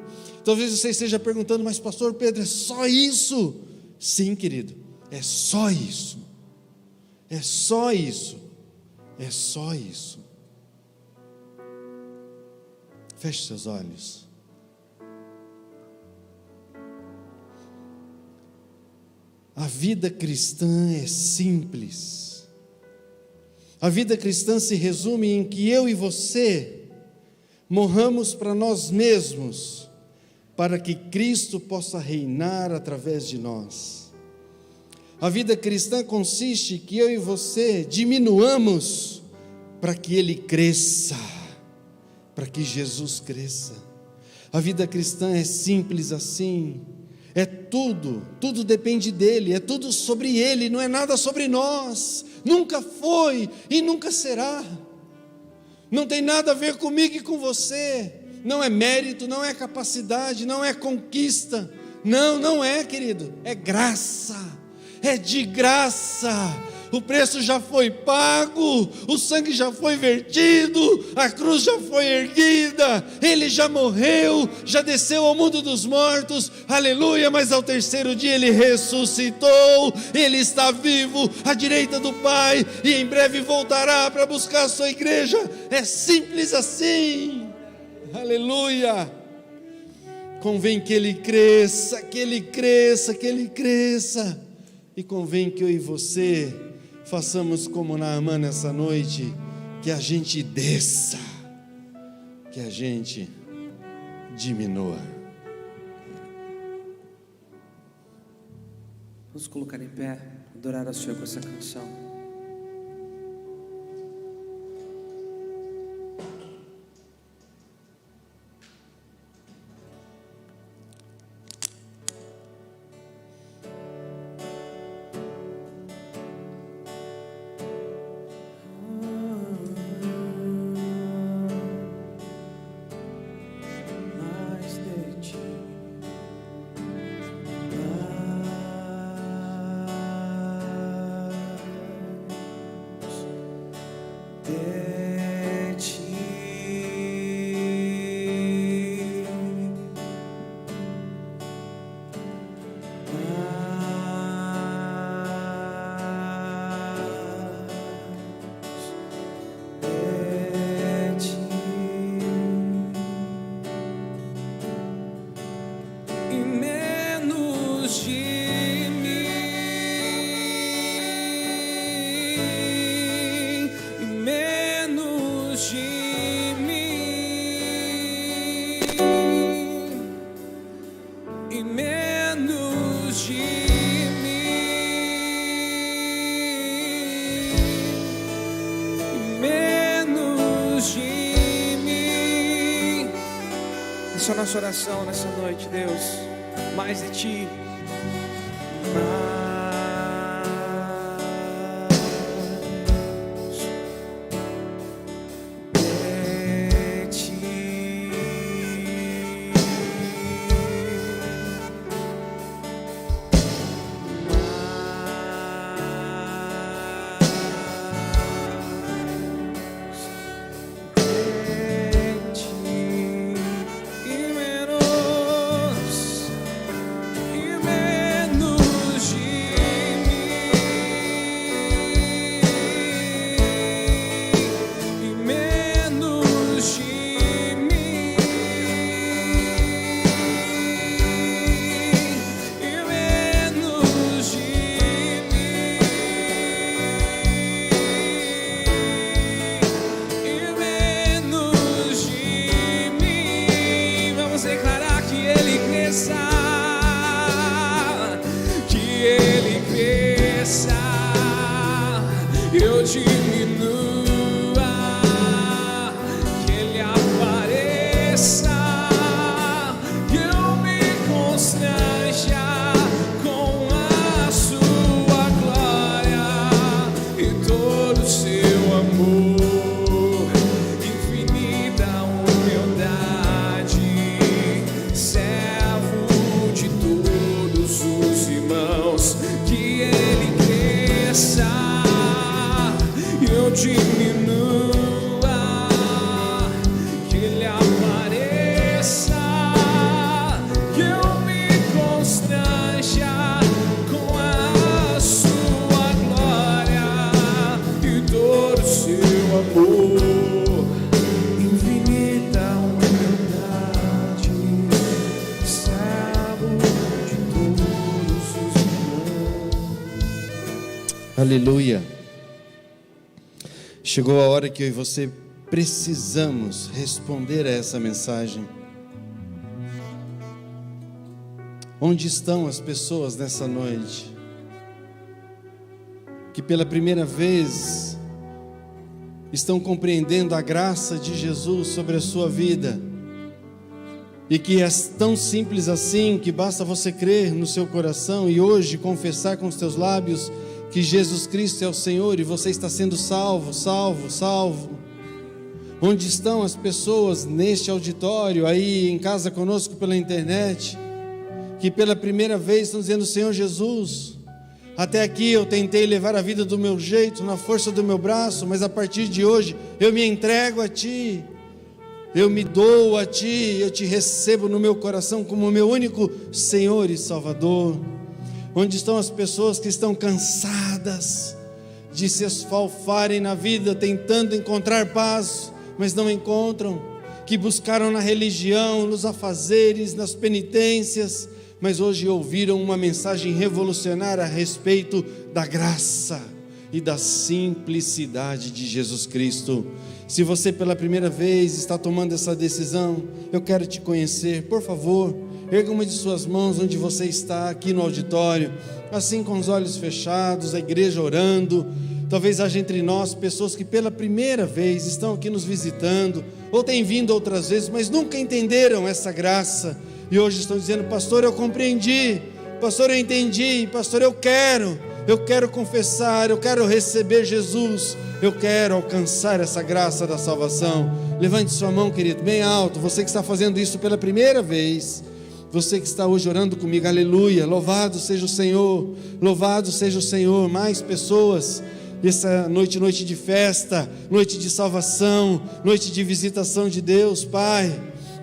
Talvez você esteja perguntando, mas pastor Pedro, é só isso? Sim, querido, é só isso. É só isso, é só isso. Feche seus olhos. A vida cristã é simples. A vida cristã se resume em que eu e você morramos para nós mesmos, para que Cristo possa reinar através de nós. A vida cristã consiste em que eu e você diminuamos para que Ele cresça, para que Jesus cresça. A vida cristã é simples assim. É tudo depende dEle, é tudo sobre Ele, não é nada sobre nós. Nunca foi e nunca será. Não tem nada a ver comigo e com você. Não é mérito, não é capacidade, não é conquista. Não é, querido. É graça, é de graça. O preço já foi pago, o sangue já foi vertido, a cruz já foi erguida, Ele já morreu, já desceu ao mundo dos mortos, aleluia, mas ao terceiro dia Ele ressuscitou, Ele está vivo à direita do Pai, e em breve voltará para buscar a sua igreja. É simples assim, aleluia. Convém que Ele cresça, que Ele cresça, que Ele cresça, e convém que eu e você façamos como Naamã nessa noite, que a gente desça, que a gente diminua. Vamos colocar em pé, adorar ao Senhor com essa canção. Essa é a nossa oração nessa noite, Deus. Mais de Ti. Aleluia. Chegou a hora que eu e você precisamos responder a essa mensagem. Onde estão as pessoas nessa noite que pela primeira vez estão compreendendo a graça de Jesus sobre a sua vida, e que é tão simples assim, que basta você crer no seu coração e hoje confessar com os teus lábios que Jesus Cristo é o Senhor, e você está sendo salvo, salvo, salvo? Onde estão as pessoas neste auditório, aí em casa conosco pela internet, que pela primeira vez estão dizendo: Senhor Jesus, até aqui eu tentei levar a vida do meu jeito, na força do meu braço, mas a partir de hoje eu me entrego a Ti, eu me dou a Ti, eu Te recebo no meu coração como meu único Senhor e Salvador. Onde estão as pessoas que estão cansadas de se esfalfarem na vida, tentando encontrar paz, mas não encontram, que buscaram na religião, nos afazeres, nas penitências, mas hoje ouviram uma mensagem revolucionária a respeito da graça e da simplicidade de Jesus Cristo? Se você pela primeira vez está tomando essa decisão, eu quero te conhecer. Por favor, erga uma de suas mãos onde você está, aqui no auditório, assim com os olhos fechados, a igreja orando. Talvez haja entre nós pessoas que pela primeira vez estão aqui nos visitando, ou têm vindo outras vezes, mas nunca entenderam essa graça, e hoje estão dizendo: pastor, eu compreendi, pastor, eu entendi, pastor, eu quero confessar, eu quero receber Jesus, eu quero alcançar essa graça da salvação. Levante sua mão, querido, bem alto, você que está fazendo isso pela primeira vez, você que está hoje orando comigo, aleluia, louvado seja o Senhor, louvado seja o Senhor. Mais pessoas, essa noite, noite de festa, noite de salvação, noite de visitação de Deus. Pai,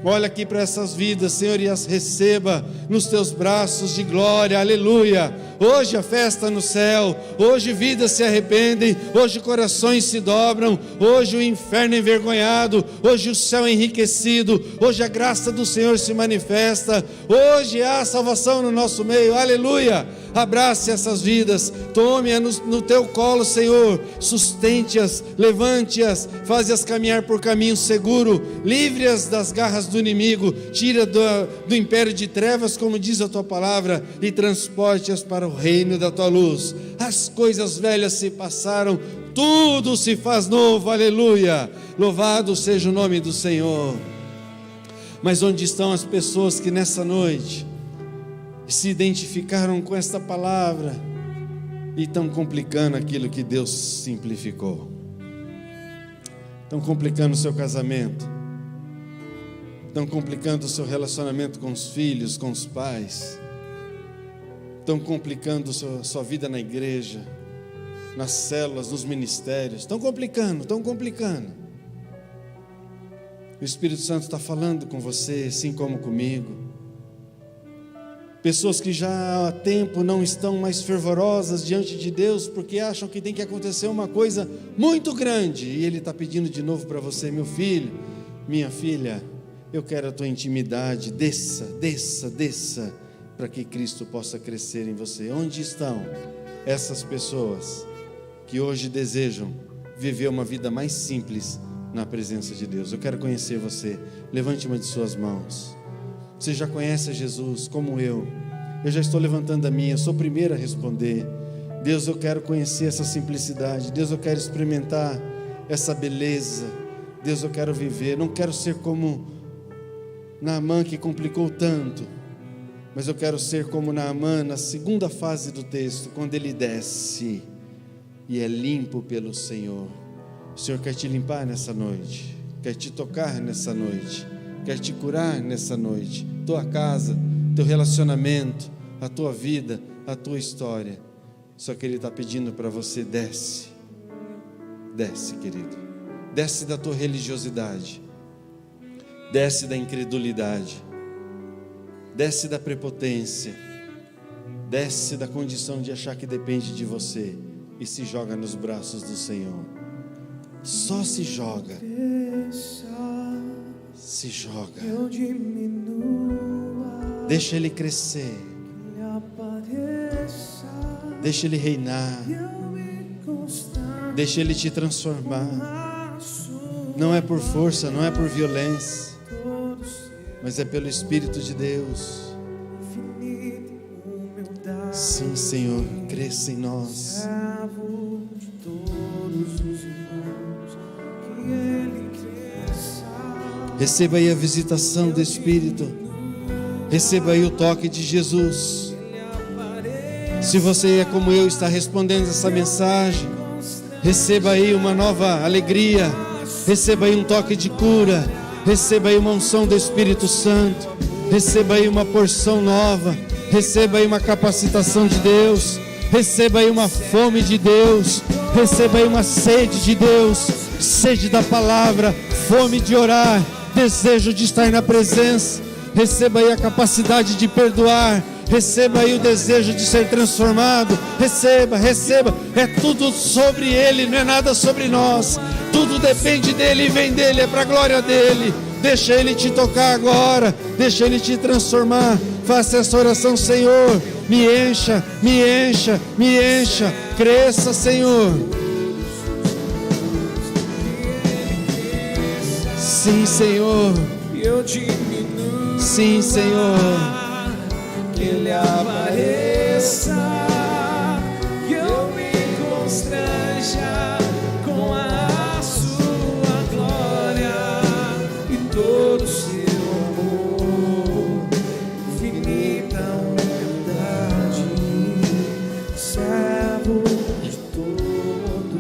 olha aqui para essas vidas, Senhor, e as receba nos teus braços de glória, aleluia. Hoje a festa no céu, hoje vidas se arrependem, hoje corações se dobram, hoje o inferno envergonhado, hoje o céu enriquecido, hoje a graça do Senhor se manifesta, hoje há salvação no nosso meio, aleluia. Abrace essas vidas, tome-as no teu colo, Senhor, sustente-as, levante-as, faze-as caminhar por caminho seguro, livre-as das garras do inimigo, tira do império de trevas, como diz a tua palavra, e transporte-as para o reino da tua luz. As coisas velhas se passaram, tudo se faz novo, aleluia, louvado seja o nome do Senhor. Mas onde estão as pessoas que nessa noite se identificaram com esta palavra e estão complicando aquilo que Deus simplificou? Estão complicando o seu casamento, estão complicando o seu relacionamento com os filhos, com os pais, estão complicando a sua vida na igreja, nas células, nos ministérios, estão complicando. O Espírito Santo está falando com você, assim como comigo. Pessoas que já há tempo não estão mais fervorosas diante de Deus, porque acham que tem que acontecer uma coisa muito grande, e Ele está pedindo de novo para você: meu filho, minha filha, eu quero a tua intimidade, desça, para que Cristo possa crescer em você. Onde estão essas pessoas que hoje desejam viver uma vida mais simples na presença de Deus? Eu quero conhecer você. Levante uma de suas mãos. Você já conhece a Jesus como eu já estou levantando a minha, eu sou o primeiro a responder. Deus, eu quero conhecer essa simplicidade. Deus, eu quero experimentar essa beleza. Deus, eu quero viver, não quero ser como Naamã, que complicou tanto, mas eu quero ser como Naamã na segunda fase do texto, quando ele desce e é limpo pelo Senhor. O Senhor quer te limpar nessa noite, quer te tocar nessa noite, quer te curar nessa noite. Tua casa, teu relacionamento, a tua vida, a tua história. Só que Ele está pedindo para você: desce, querido, desce da tua religiosidade, desce da incredulidade, desce da prepotência, desce da condição de achar que depende de você, e se joga nos braços do Senhor. Só se joga. Se joga. Deixa Ele crescer. Deixa Ele reinar. Deixa Ele te transformar. Não é por força, não é por violência, mas é pelo Espírito de Deus. Sim, Senhor, cresça em nós. Receba aí a visitação do Espírito. Receba aí o toque de Jesus. Se você é como eu, está respondendo essa mensagem, receba aí uma nova alegria. Receba aí um toque de cura. Receba aí uma unção do Espírito Santo. Receba aí uma porção nova. Receba aí uma capacitação de Deus. Receba aí uma fome de Deus. Receba aí uma sede de Deus. Sede da palavra, fome de orar, desejo de estar na presença. Receba aí a capacidade de perdoar. Receba aí o desejo de ser transformado. Receba, receba. É tudo sobre Ele, não é nada sobre nós. Tudo depende dEle e vem dEle, é para a glória dEle. Deixa Ele te tocar agora. Deixa Ele te transformar. Faça essa oração: Senhor, me encha, me encha, me encha. Cresça, Senhor. Sim, Senhor. Sim, Senhor. Que Ele apareça, que eu me constranja com a sua glória e todo o seu amor, infinita humildade, servo de todo.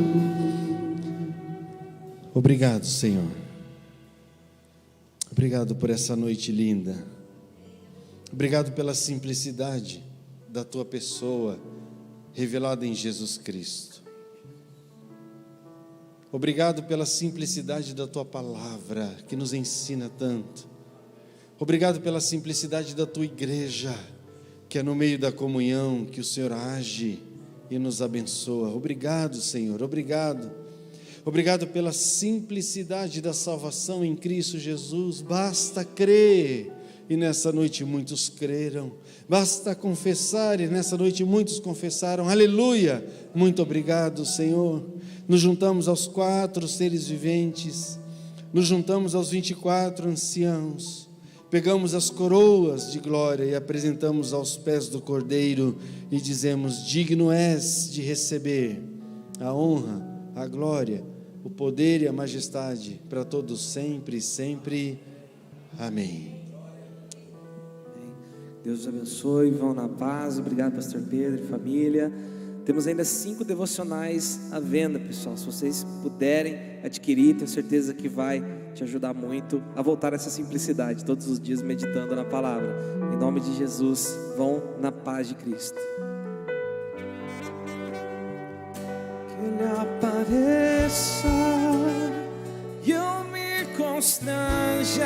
Obrigado, Senhor. Obrigado por essa noite linda. Obrigado pela simplicidade da Tua pessoa revelada em Jesus Cristo. Obrigado pela simplicidade da Tua palavra que nos ensina tanto. Obrigado pela simplicidade da Tua igreja, que é no meio da comunhão que o Senhor age e nos abençoa. Obrigado, Senhor, obrigado. Obrigado pela simplicidade da salvação em Cristo Jesus. Basta crer, e nessa noite muitos creram. Basta confessar, e nessa noite muitos confessaram. Aleluia! Muito obrigado, Senhor. Nos juntamos aos 4 seres viventes, nos juntamos aos 24 anciãos, pegamos as coroas de glória e apresentamos aos pés do Cordeiro e dizemos: digno és de receber a honra, a glória, o poder e a majestade para todos sempre e sempre. Amém. Deus os abençoe, vão na paz. Obrigado, pastor Pedro e família. Temos ainda 5 devocionais à venda, pessoal. Se vocês puderem adquirir, tenho certeza que vai te ajudar muito a voltar a essa simplicidade, todos os dias meditando na palavra. Em nome de Jesus, vão na paz de Cristo. Que Ele apareça e eu me constranja